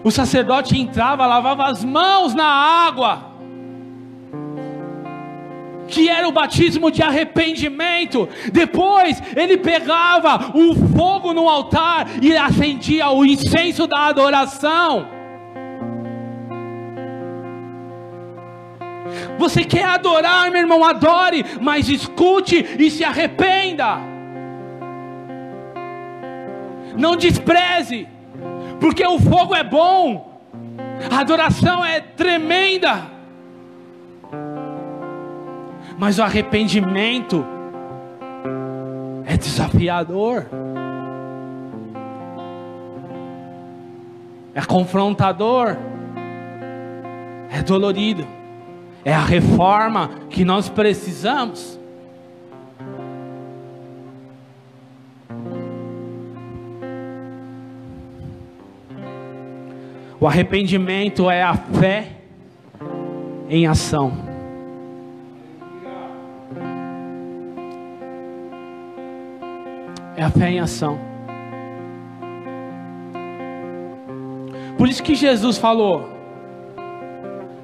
O sacerdote entrava, lavava as mãos na água, que era o batismo de arrependimento. Depois ele pegava o fogo no altar e acendia o incenso da adoração. Você quer adorar, meu irmão? Adore, mas escute e se arrependa. Não despreze, porque o fogo é bom, a adoração é tremenda, mas o arrependimento é desafiador, é confrontador, é dolorido, é a reforma que nós precisamos. O arrependimento é a fé em ação. É a fé em ação. Por isso que Jesus falou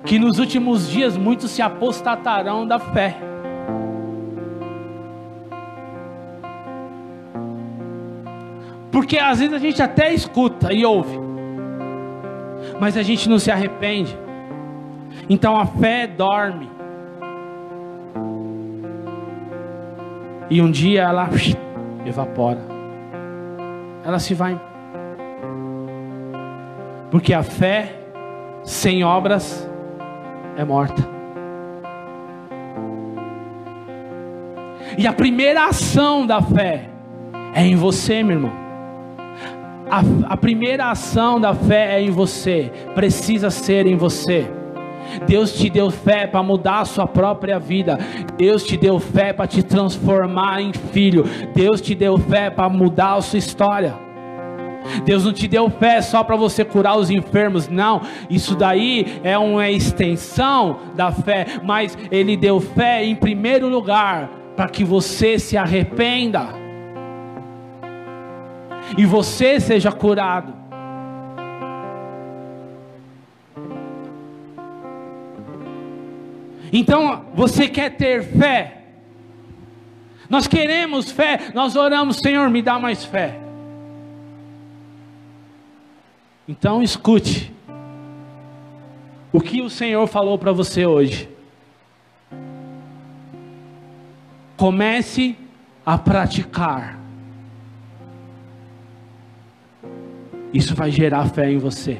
que nos últimos dias muitos se apostatarão da fé. Porque às vezes a gente até escuta e ouve, mas a gente não se arrepende. Então a fé dorme. E um dia ela evapora. Ela se vai. Porque a fé sem obras é morta. E a primeira ação da fé é em você, meu irmão. A primeira ação da fé é em você. Precisa ser em você. Deus te deu fé para mudar a sua própria vida. Deus te deu fé para te transformar em filho. Deus te deu fé para mudar a sua história. Deus não te deu fé só para você curar os enfermos, não. Isso daí é uma extensão da fé. Mas Ele deu fé em primeiro lugar para que você se arrependa e você seja curado. Então, você quer ter fé? Nós queremos fé. Nós oramos: Senhor, me dá mais fé. Então escute o que o Senhor falou para você hoje. Comece a praticar. Isso vai gerar fé em você.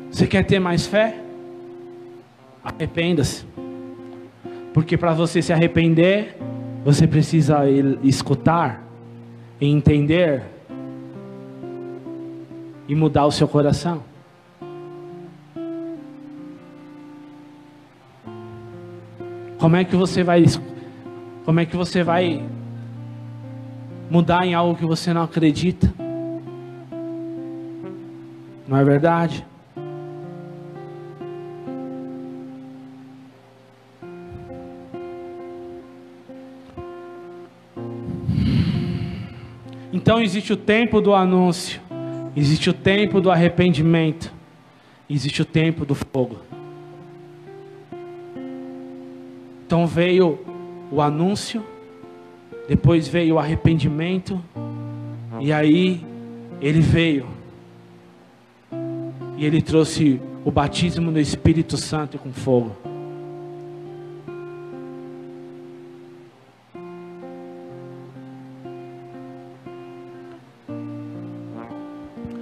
Você quer ter mais fé? Arrependa-se. Porque para você se arrepender, você precisa escutar e entender e mudar o seu coração. Como é que você vai mudar em algo que você não acredita? Não é verdade? Então existe o tempo do anúncio, existe o tempo do arrependimento, existe o tempo do fogo. Então veio o anúncio, depois veio o arrependimento, e aí Ele veio e Ele trouxe o batismo no Espírito Santo com fogo.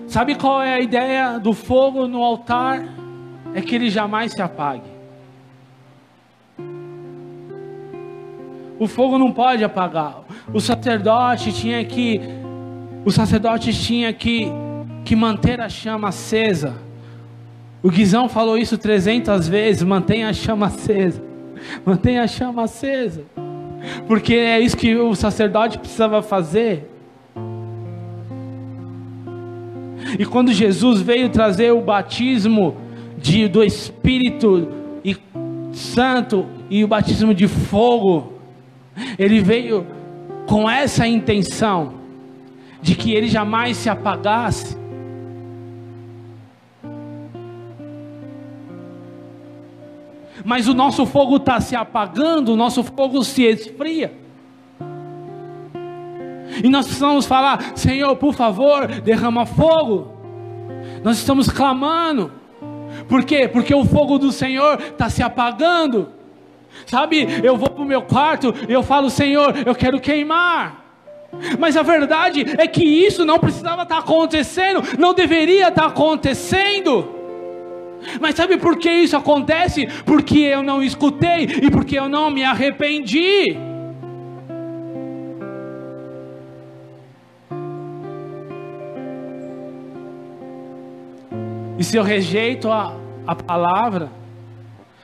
Sabe qual é a ideia do fogo no altar? É que ele jamais se apague. O fogo não pode apagar. O sacerdote tinha que manter a chama acesa. O Guizão falou isso 300 vezes: mantenha a chama acesa. Mantenha a chama acesa. Porque é isso que o sacerdote precisava fazer. E quando Jesus veio trazer o batismo do Espírito Santo e o batismo de fogo, Ele veio com essa intenção de que ele jamais se apagasse. Mas o nosso fogo está se apagando, o nosso fogo se esfria. E nós precisamos falar: Senhor, por favor, derrama fogo. Nós estamos clamando. Por quê? Porque o fogo do Senhor está se apagando. Sabe, eu vou para o meu quarto e eu falo: Senhor, eu quero queimar. Mas a verdade é que isso não precisava estar acontecendo, não deveria estar acontecendo. Mas sabe por que isso acontece? Porque eu não escutei e porque eu não me arrependi. E se eu rejeito a palavra,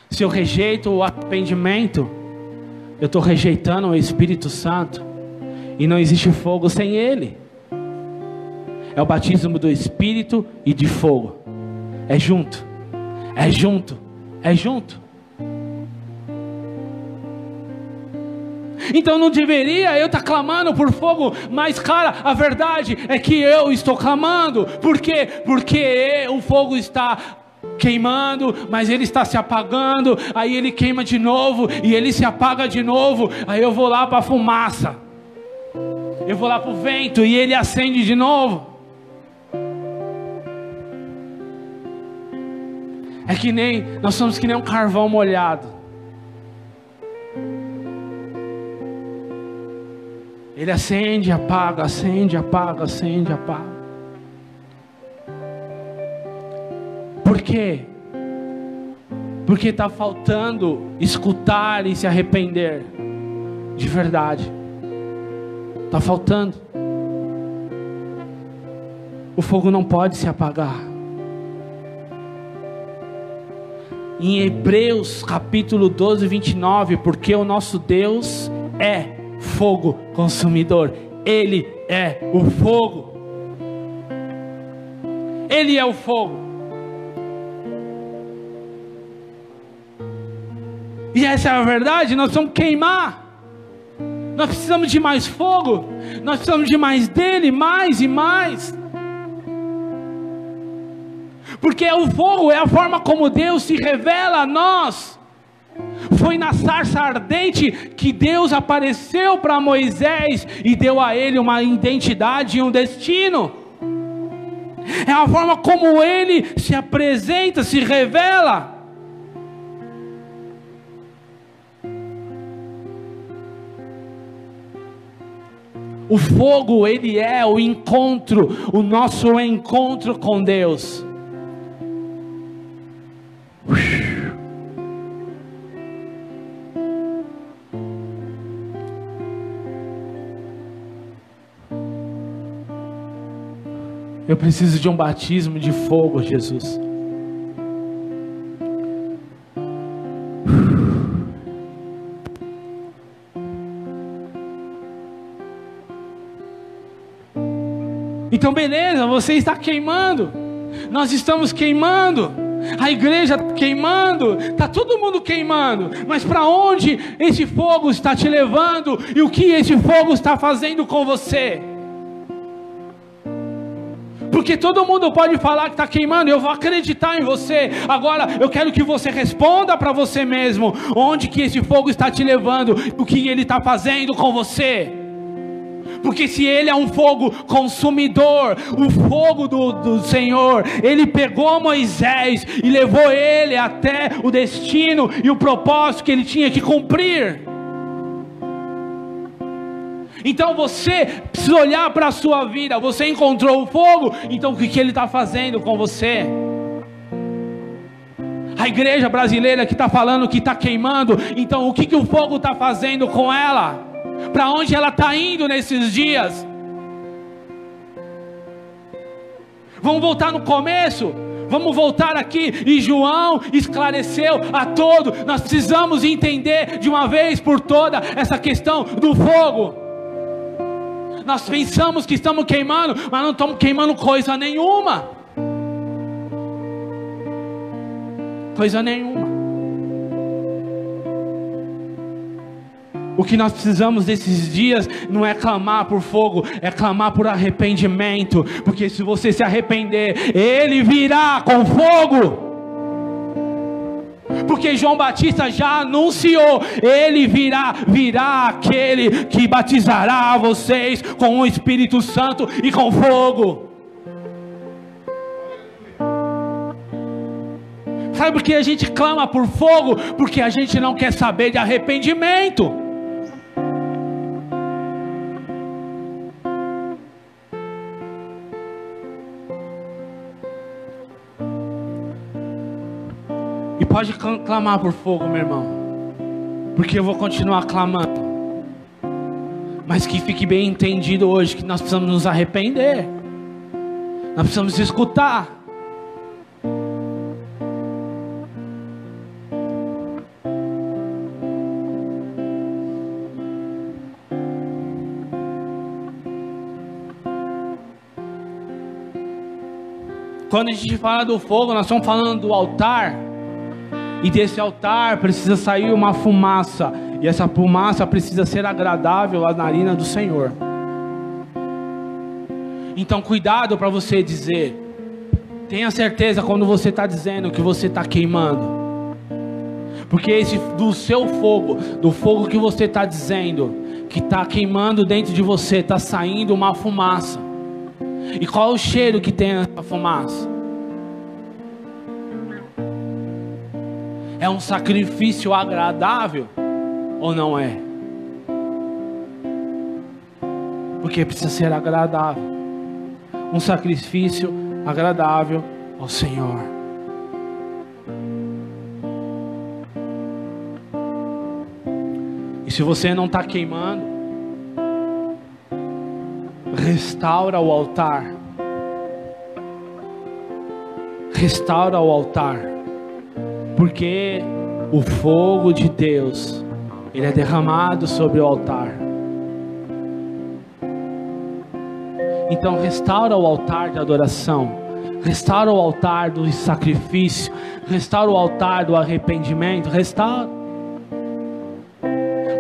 se eu rejeito o arrependimento, eu estou rejeitando o Espírito Santo. E não existe fogo sem Ele. É o batismo do Espírito e de fogo. É junto. É junto. É junto. Então não deveria eu estar clamando por fogo, mas cara, a verdade é que eu estou clamando. Por quê? Porque o fogo está queimando, mas ele está se apagando. Aí ele queima de novo e ele se apaga de novo. Aí eu vou lá para a fumaça, eu vou lá para o vento e ele acende de novo. É que nem, nós somos que nem um carvão molhado. Ele acende, apaga, acende, apaga, acende, apaga. Por quê? Porque está faltando escutar e se arrepender de verdade. Está faltando. O fogo não pode se apagar. Em Hebreus capítulo 12, 29, porque o nosso Deus é fogo consumidor. Ele é o fogo. Ele é o fogo. E essa é a verdade. Nós vamos queimar. Nós precisamos de mais fogo. Nós precisamos de mais dele, mais e mais. Porque o fogo é a forma como Deus se revela a nós. Foi na sarça ardente que Deus apareceu para Moisés e deu a ele uma identidade e um destino. É a forma como ele se apresenta, se revela. O fogo, ele é o encontro, o nosso encontro com Deus. Eu preciso de um batismo de fogo, Jesus. Então beleza, você está queimando. Nós estamos queimando. A igreja está queimando. Está todo mundo queimando. Mas para onde esse fogo está te levando? E o que esse fogo está fazendo com você? Porque todo mundo pode falar que está queimando, eu vou acreditar em você. Agora eu quero que você responda para você mesmo. Onde que esse fogo está te levando? O que ele está fazendo com você? Porque se ele é um fogo consumidor, o fogo do Senhor, ele pegou Moisés e levou ele até o destino e o propósito que ele tinha que cumprir. Então você precisa olhar para a sua vida. Você encontrou o fogo, então o que ele está fazendo com você? A igreja brasileira que está falando que está queimando, então o que o fogo está fazendo com ela? Para onde ela está indo nesses dias? Vamos voltar no começo. Vamos voltar aqui. E João esclareceu a todos. Nós precisamos entender de uma vez por toda essa questão do fogo. Nós pensamos que estamos queimando, mas não estamos queimando coisa nenhuma. Coisa nenhuma. O que nós precisamos desses dias não é clamar por fogo, é clamar por arrependimento. Porque se você se arrepender, ele virá com fogo. Porque João Batista já anunciou, ele virá aquele que batizará vocês com o Espírito Santo e com fogo. Sabe por que a gente clama por fogo? Porque a gente não quer saber de arrependimento. E pode clamar por fogo, meu irmão, porque eu vou continuar clamando. Mas que fique bem entendido hoje que nós precisamos nos arrepender. Nós precisamos escutar. Quando a gente fala do fogo, nós estamos falando do altar. E desse altar precisa sair uma fumaça. E essa fumaça precisa ser agradável à narina do Senhor. Então cuidado para você dizer: Tenha certeza quando você está dizendo que você está queimando. Porque esse do seu fogo, do fogo que você está dizendo, que está queimando dentro de você, está saindo uma fumaça. E qual é o cheiro que tem essa fumaça? É um sacrifício agradável ou não é? Porque precisa ser agradável. Um sacrifício agradável ao Senhor. E se você não está queimando, restaura o altar. Restaura o altar. Porque o fogo de Deus, ele é derramado sobre o altar. Então restaura o altar de adoração. Restaura o altar do sacrifício. Restaura o altar do arrependimento. Restaura.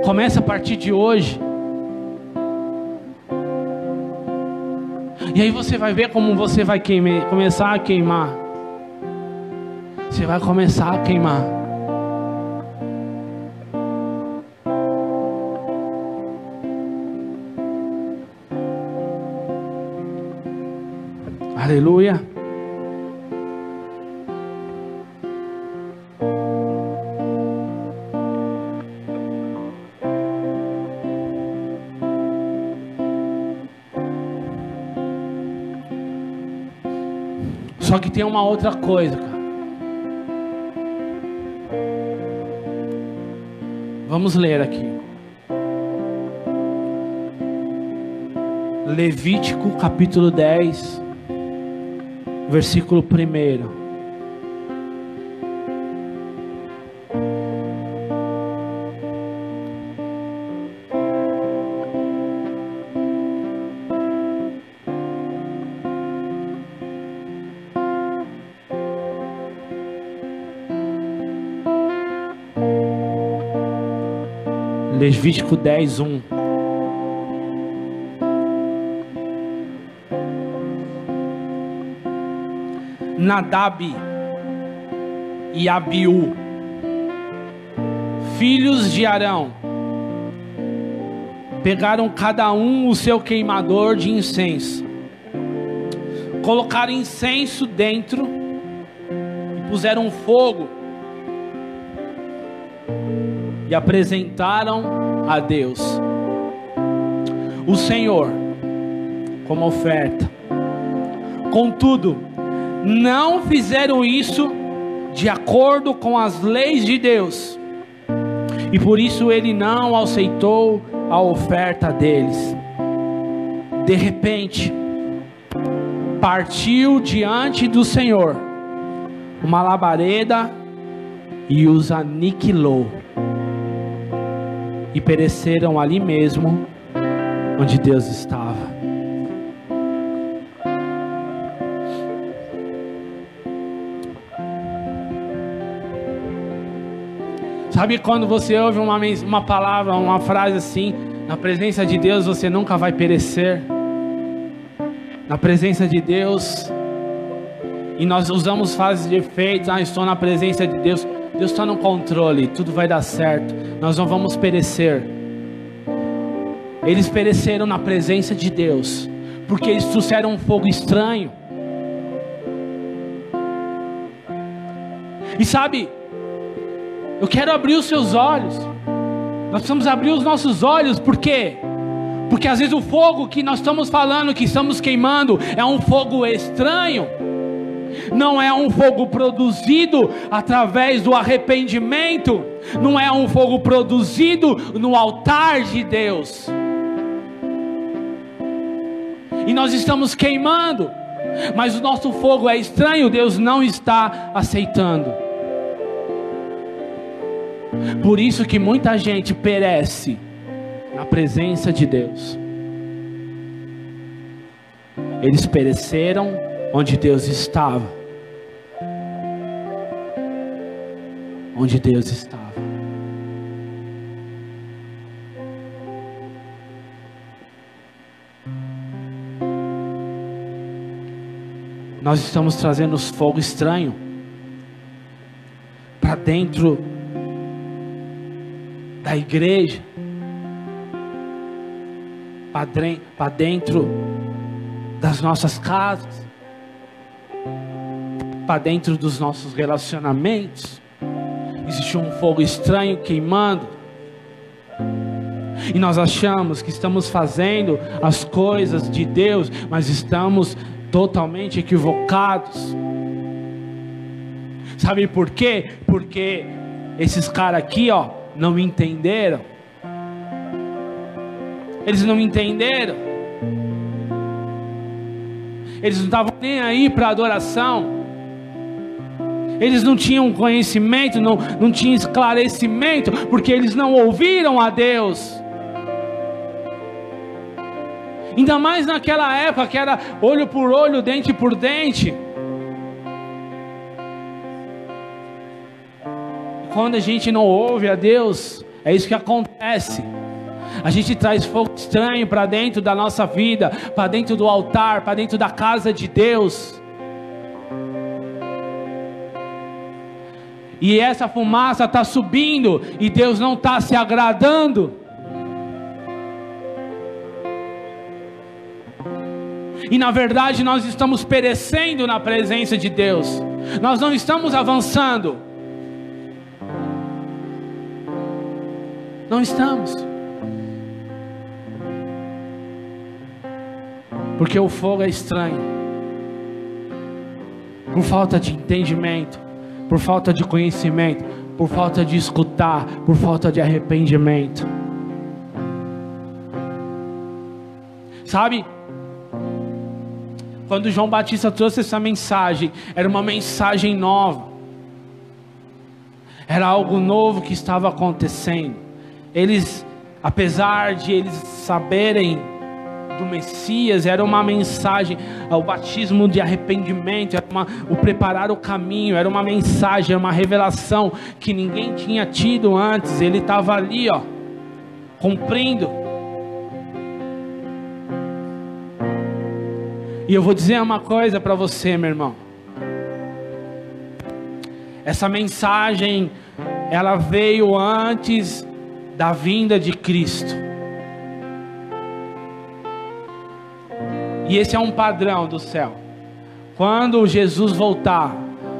Começa a partir de hoje. E aí você vai ver como você vai começar a queimar. Você vai começar a queimar. Aleluia. Só que tem uma outra coisa, cara. Vamos ler aqui. Levítico capítulo 10, versículo 1. Levítico 10, 1. Nadab e Abiú, filhos de Arão, pegaram cada um o seu queimador de incenso, colocaram incenso dentro e puseram fogo e apresentaram a Deus o Senhor como oferta. Contudo, não fizeram isso de acordo com as leis de Deus, e por isso ele não aceitou a oferta deles. De repente, partiu diante do Senhor uma labareda e os aniquilou, e pereceram ali mesmo onde Deus estava. Sabe quando você ouve uma palavra, uma frase assim: na presença de Deus você nunca vai perecer. Na presença de Deus. E nós usamos frases de efeito: estou na presença de Deus. Deus está no controle, tudo vai dar certo, nós não vamos perecer. Eles pereceram na presença de Deus, porque eles trouxeram um fogo estranho. E sabe, eu quero abrir os seus olhos. Nós precisamos abrir os nossos olhos. Por quê? Porque às vezes o fogo que nós estamos falando, que estamos queimando, é um fogo estranho. Não é um fogo produzido através do arrependimento. Não é um fogo produzido no altar de Deus. E nós estamos queimando, mas o nosso fogo é estranho. Deus não está aceitando. Por isso que muita gente perece na presença de Deus. Eles pereceram onde Deus estava. Onde Deus estava. nós estamos trazendo fogo estranho para dentro da igreja, para dentro das nossas casas, para dentro dos nossos relacionamentos. Existe um fogo estranho queimando, e nós achamos que estamos fazendo as coisas de Deus, mas estamos totalmente equivocados. Sabe por quê? Porque esses caras aqui, ó, não entenderam. Eles não entenderam. Eles não estavam nem aí para adoração. Eles não tinham conhecimento, não tinham esclarecimento, porque eles não ouviram a Deus. Ainda mais naquela época que era olho por olho, dente por dente. Quando a gente não ouve a Deus, é isso que acontece. A gente traz fogo estranho para dentro da nossa vida, para dentro do altar, para dentro da casa de Deus. E essa fumaça está subindo e Deus não está se agradando. E na verdade nós estamos perecendo na presença de Deus. Nós não estamos avançando. Não estamos. Porque o fogo é estranho. Por falta de entendimento, por falta de conhecimento, por falta de escutar, por falta de arrependimento. Sabe? Quando João Batista trouxe essa mensagem, era uma mensagem nova. Era algo novo que estava acontecendo. Eles, apesar de eles saberem do Messias, era uma mensagem, o batismo de arrependimento, era o preparar o caminho, era uma mensagem, era uma revelação que ninguém tinha tido antes. Ele estava ali, ó, cumprindo. E eu vou dizer uma coisa para você, meu irmão. Essa mensagem, ela veio antes da vinda de Cristo. E esse é um padrão do céu. Quando Jesus voltar,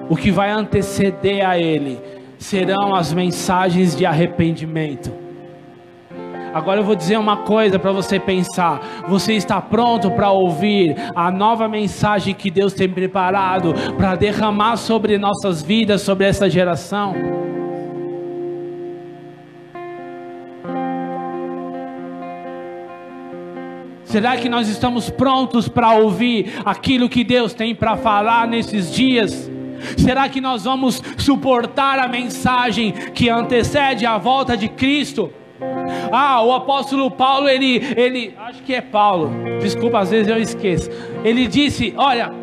o que vai anteceder a Ele serão as mensagens de arrependimento. Agora eu vou dizer uma coisa para você pensar. Você está pronto para ouvir a nova mensagem que Deus tem preparado para derramar sobre nossas vidas, sobre essa geração? Será que nós estamos prontos para ouvir aquilo que Deus tem para falar nesses dias? Será que nós vamos suportar a mensagem que antecede a volta de Cristo? O apóstolo Paulo, ele acho que é Paulo, desculpa, às vezes eu esqueço. Ele disse, olha,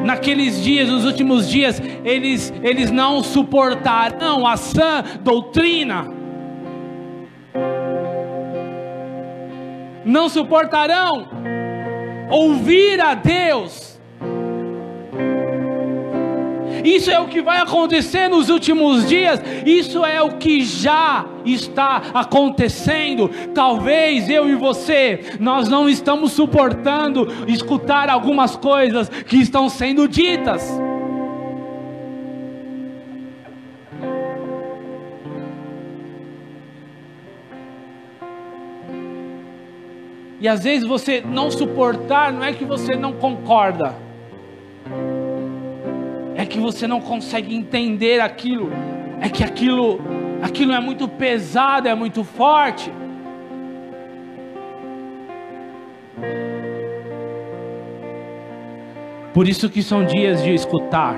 naqueles dias, nos últimos dias, eles não suportarão a sã doutrina. Não suportarão ouvir a Deus. Isso é o que vai acontecer nos últimos dias. Isso é o que já está acontecendo. Talvez eu e você, nós não estamos suportando escutar algumas coisas que estão sendo ditas. E às vezes você não suportar, não é que você não concorda, é que você não consegue entender aquilo, é que aquilo é muito pesado, é muito forte. Por isso que são dias de escutar,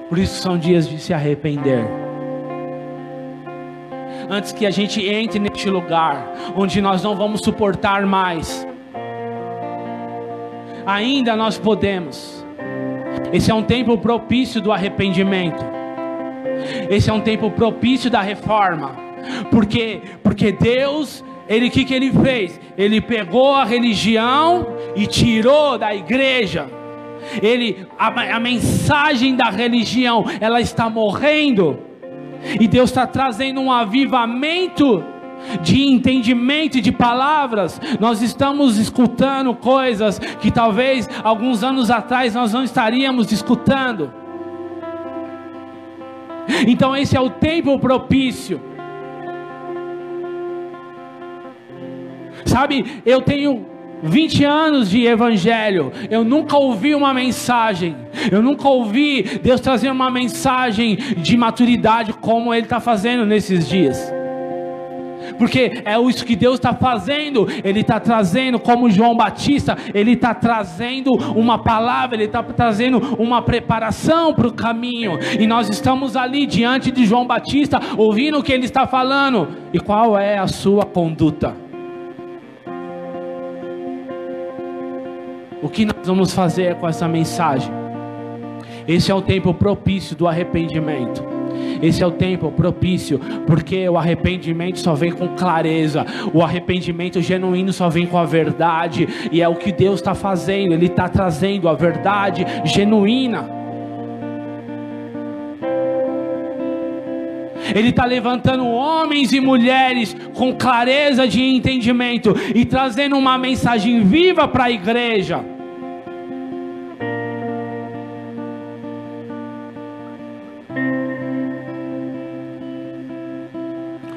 por isso são dias de se arrepender. Antes que a gente entre neste lugar, onde nós não vamos suportar mais, ainda nós podemos. Esse é um tempo propício do arrependimento. Esse é um tempo propício da reforma. Porque Deus, o que Ele fez? Ele pegou a religião e tirou da igreja. A mensagem da religião, ela está morrendo. E Deus está trazendo um avivamento de entendimento e de palavras. Nós estamos escutando coisas que talvez alguns anos atrás nós não estaríamos escutando. Então esse é o tempo propício. Sabe, eu tenho 20 anos de evangelho, eu nunca ouvi uma mensagem, eu nunca ouvi Deus trazer uma mensagem de maturidade como Ele está fazendo nesses dias. Porque é isso que Deus está fazendo. Ele está trazendo, como João Batista, Ele está trazendo uma palavra, Ele está trazendo uma preparação para o caminho. E nós estamos ali diante de João Batista, ouvindo o que Ele está falando. E qual é a sua conduta? O que nós vamos fazer com essa mensagem? Esse é o tempo propício do arrependimento. Esse é o tempo propício, porque o arrependimento só vem com clareza, o arrependimento genuíno só vem com a verdade, e é o que Deus está fazendo. Ele está trazendo a verdade genuína. Ele está levantando homens e mulheres com clareza de entendimento e trazendo uma mensagem viva para a igreja.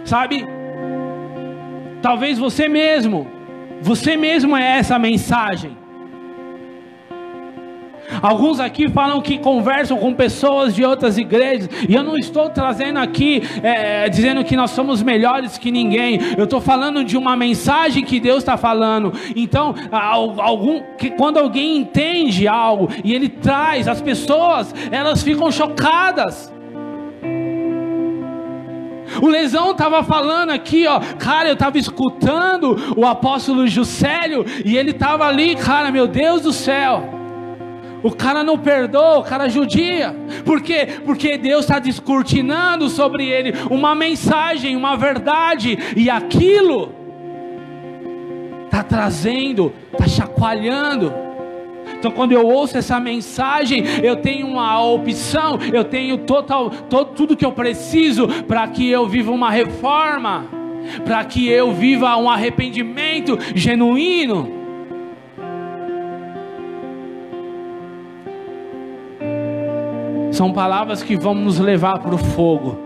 Sabe, talvez você mesmo é essa mensagem. Alguns aqui falam que conversam com pessoas de outras igrejas, e eu não estou trazendo aqui, dizendo que nós somos melhores que ninguém. Eu estou falando de uma mensagem que Deus está falando. Então, quando alguém entende algo, e Ele traz, as pessoas, elas ficam chocadas. O Lesão estava falando aqui, ó, cara, eu estava escutando o apóstolo Juscelio, e ele estava ali, cara, meu Deus do céu, o cara não perdoa, o cara judia. Por quê? Porque Deus está descortinando sobre ele uma mensagem, uma verdade, e aquilo está trazendo, está chacoalhando. Então quando eu ouço essa mensagem, eu tenho uma opção, eu tenho tudo que eu preciso para que eu viva uma reforma, para que eu viva um arrependimento genuíno. São palavras que vão nos levar para o fogo,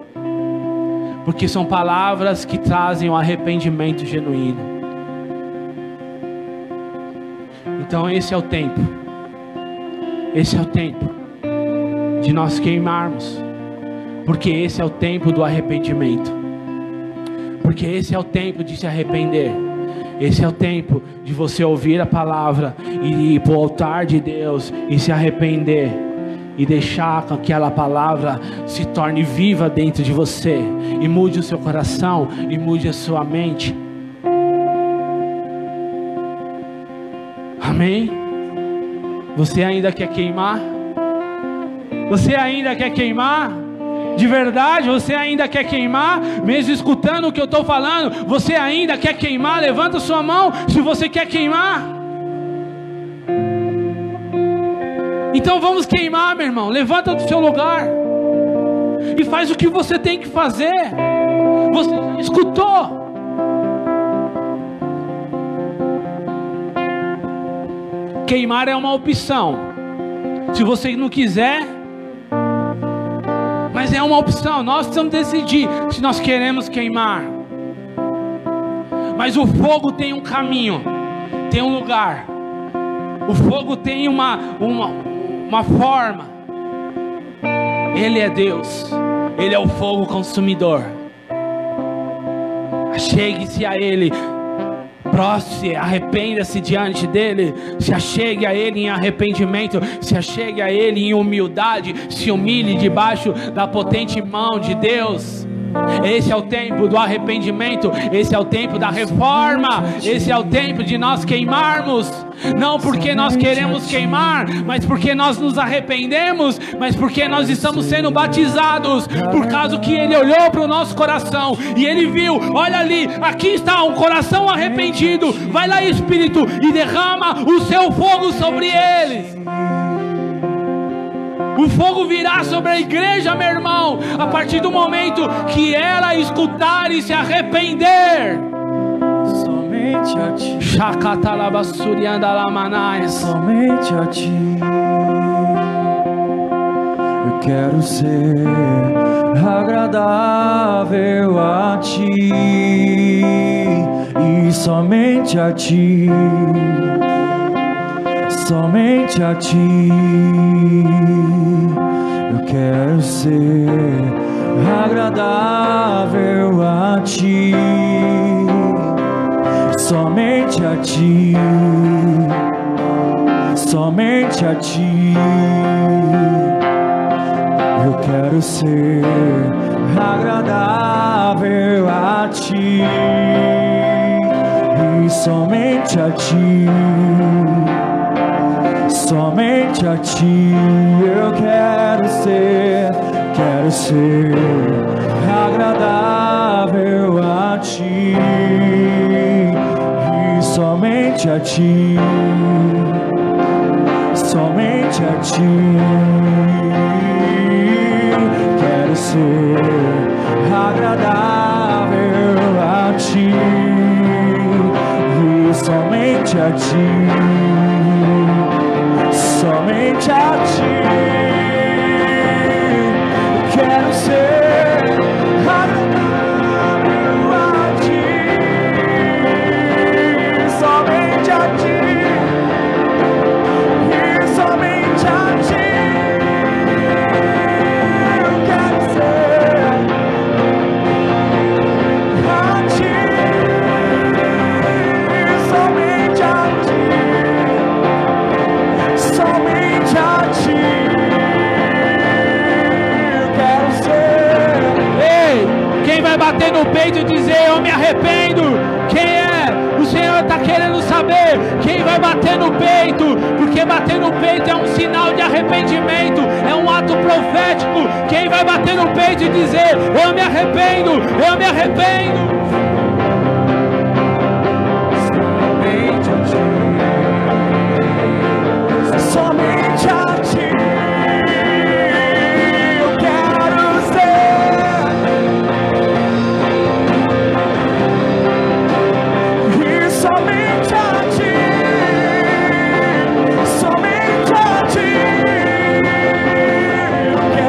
porque são palavras que trazem um arrependimento genuíno. Então esse é o tempo. Esse é o tempo de nós queimarmos, porque esse é o tempo do arrependimento, porque esse é o tempo de se arrepender. Esse é o tempo de você ouvir a palavra e ir para o altar de Deus e se arrepender e deixar que aquela palavra se torne viva dentro de você e mude o seu coração e mude a sua mente. Amém? Você ainda quer queimar? Você ainda quer queimar? De verdade, você ainda quer queimar? Mesmo escutando o que eu estou falando, você ainda quer queimar? Levanta sua mão se você quer queimar. Então vamos queimar, meu irmão. Levanta do seu lugar e faz o que você tem que fazer. Você escutou. Queimar é uma opção. Se você não quiser, mas é uma opção. Nós precisamos decidir se nós queremos queimar. Mas o fogo tem um caminho, tem um lugar. O fogo tem uma forma. Ele é Deus. Ele é o fogo consumidor. Chegue-se a Ele. Proste, arrependa-se diante dele, se achegue a ele em arrependimento, se achegue a ele em humildade, se humilhe debaixo da potente mão de Deus. Esse é o tempo do arrependimento, esse é o tempo da reforma, esse é o tempo de nós queimarmos, não porque nós queremos queimar, mas porque nós nos arrependemos, mas porque nós estamos sendo batizados, por causa que Ele olhou para o nosso coração e Ele viu, olha ali, aqui está um coração arrependido, vai lá Espírito e derrama o seu fogo sobre eles. O fogo virá sobre a igreja, meu irmão, a partir do momento que ela escutar e se arrepender. Somente a ti. Somente a ti. Eu quero ser agradável a ti, e somente a ti. Somente a ti. Eu quero ser agradável a ti. Somente a ti. Somente a ti. Eu quero ser agradável a ti. E somente a ti. Somente a ti eu quero ser agradável a ti, e somente a ti, somente a ti, quero ser agradável a ti, e somente a ti. Somente a ti, quero ser agradável a ti. Somente a ti, e somente a ti, eu quero ser a ti. Somente a ti. Somente a ti eu quero ser. Ei, quem vai bater no peito e dizer eu me arrependo? Quem é? O Senhor está querendo saber. Quem vai bater no peito? Porque bater no peito é um sinal de arrependimento, é um ato profético. Quem vai bater no peito e dizer eu me arrependo, eu me arrependo? Somente a ti eu quero ser, e somente a ti, somente a ti eu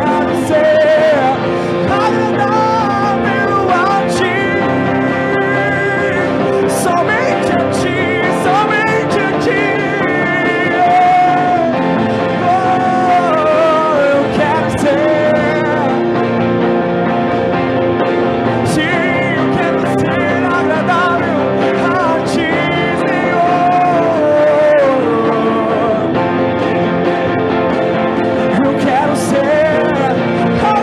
quero ser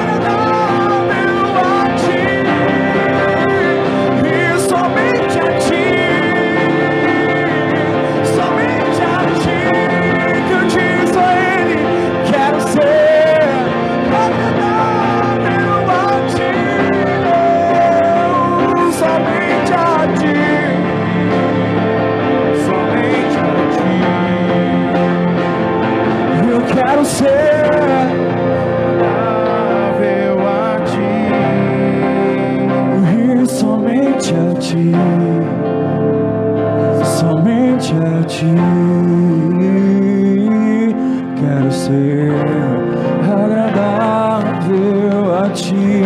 agradável a ti, somente a ti, somente a ti. Quero ser agradável a ti, e somente a ti, somente a ti. Quero ser agradável a ti,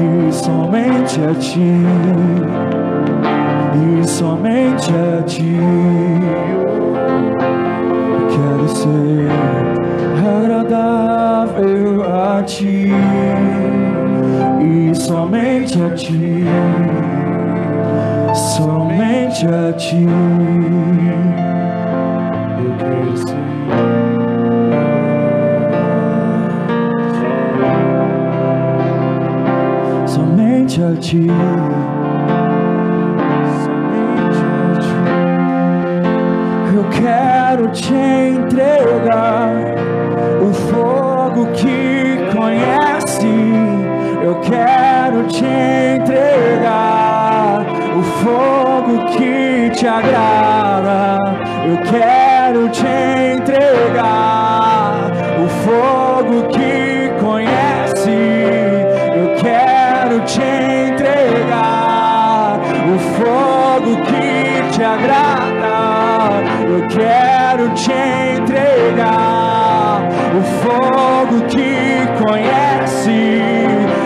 e somente a ti, e somente a ti. Quero ser agradável a ti, e somente a ti, somente a ti. Eu quero ser somente a ti. Eu quero te entregar o fogo que conhece. Eu quero te entregar o fogo que te agrada. Eu quero te entregar te agrada, eu quero te entregar o fogo que conhece.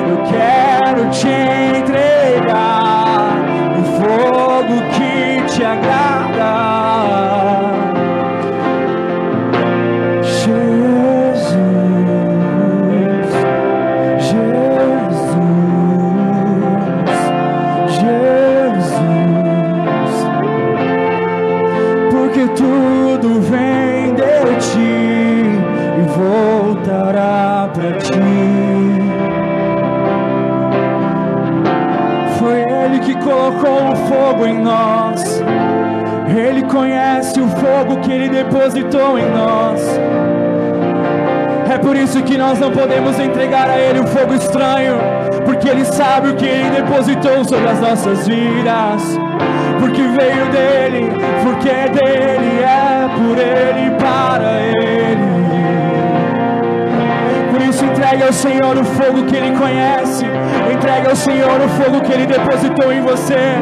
Eu quero te entregar o fogo que te agrada. Tudo vem de ti e voltará para ti. Foi Ele que colocou o fogo em nós. Ele conhece o fogo que Ele depositou em nós. É por isso que nós não podemos entregar a Ele um fogo estranho, porque Ele sabe o que Ele depositou sobre as nossas vidas. Porque veio dEle, porque é dEle, é por Ele, para Ele. Por isso entregue ao Senhor o fogo que Ele conhece. Entregue ao Senhor o fogo que Ele depositou em você.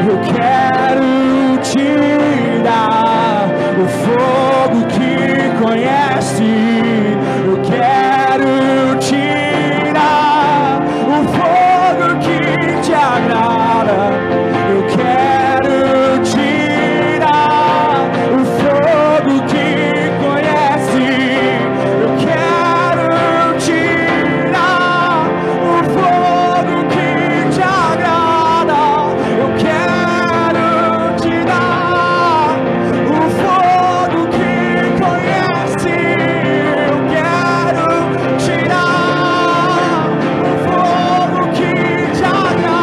Eu quero te dar o fogo que conhece. Eu quero te dar o fogo que te agrada. Eu quero te dar o fogo que conhece. Eu quero te dar o fogo que te agrada. Eu quero te dar o fogo que conhece. Eu quero te dar o fogo que te agrada.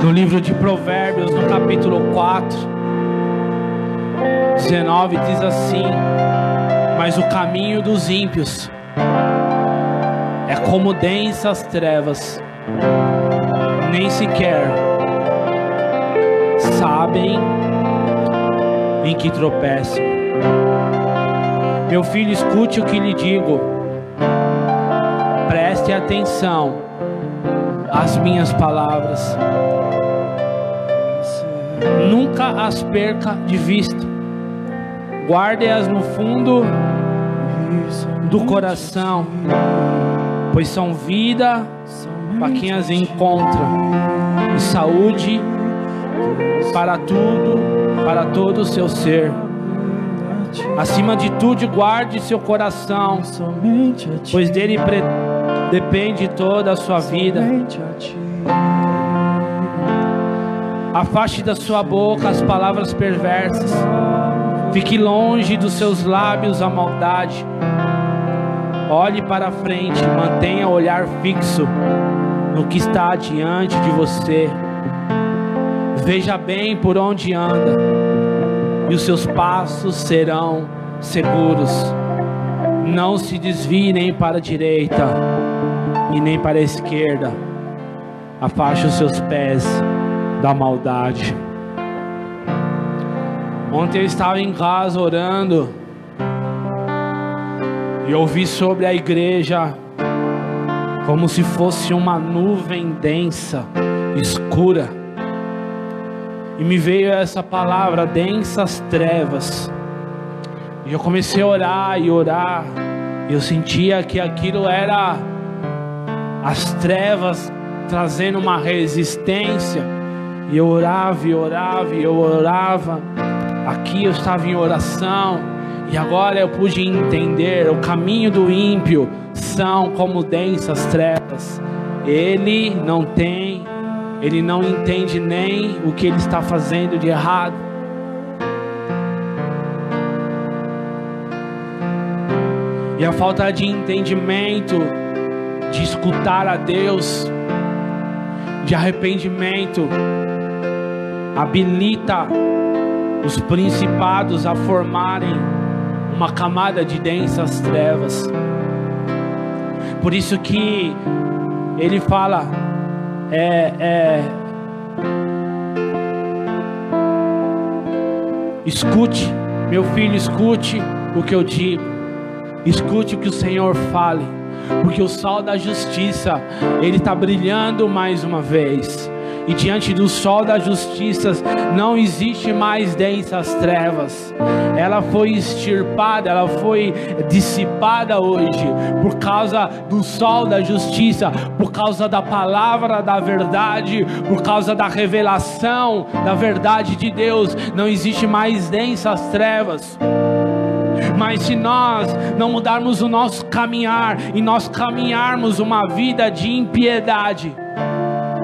No livro de Provérbios, no capítulo 4, 19, diz assim: mas o caminho dos ímpios é como densas trevas, nem sequer sabem em que tropeçam. Meu filho, escute o que lhe digo, preste atenção às minhas palavras. Nunca as perca de vista, guarde-as no fundo do coração, pois são vida para quem as encontra e saúde para todo o seu ser. Acima de tudo, guarde seu coração, pois dele depende toda a sua vida. Afaste da sua boca as palavras perversas, fique longe dos seus lábios a maldade. Olhe para frente, mantenha o olhar fixo no que está diante de você. Veja bem por onde anda, e os seus passos serão seguros. Não se desvie nem para a direita e nem para a esquerda. Afaste os seus pés da maldade. Ontem eu estava em casa orando e ouvi sobre a igreja como se fosse uma nuvem densa, escura, e me veio essa palavra, densas trevas, e eu comecei a orar e orar, e eu sentia que aquilo era as trevas trazendo uma resistência. E eu orava e orava e eu orava. Aqui eu estava em oração, e agora eu pude entender: o caminho do ímpio são como densas trevas. Ele não entende nem o que ele está fazendo de errado. E a falta de entendimento, de escutar a Deus, de arrependimento habilita os principados a formarem uma camada de densas trevas. Por isso que ele fala, escute, meu filho, escute o que eu digo, escute o que o Senhor fale, porque o sol da justiça, ele está brilhando mais uma vez, e diante do sol da justiça não existe mais densas trevas. Ela foi extirpada, ela foi dissipada hoje por causa do sol da justiça, por causa da palavra da verdade, por causa da revelação da verdade de Deus. Não existe mais densas trevas. Mas se nós não mudarmos o nosso caminhar e nós caminharmos uma vida de impiedade,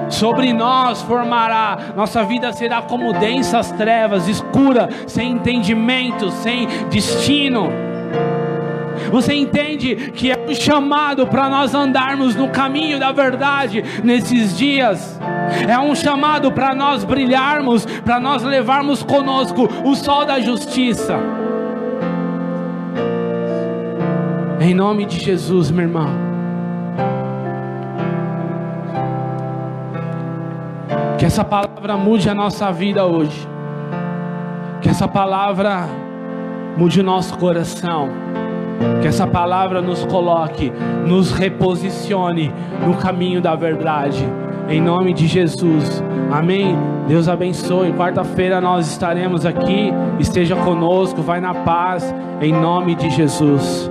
sobre nós formará, nossa vida será como densas trevas, escura, sem entendimento, sem destino. Você entende que é um chamado para nós andarmos no caminho da verdade nesses dias? É um chamado para nós brilharmos, para nós levarmos conosco o sol da justiça. Em nome de Jesus, meu irmão. Que essa palavra mude a nossa vida hoje. Que essa palavra mude o nosso coração. Que essa palavra nos coloque, nos reposicione no caminho da verdade. Em nome de Jesus. Amém. Deus abençoe. Quarta-feira nós estaremos aqui. Esteja conosco. Vai na paz. Em nome de Jesus.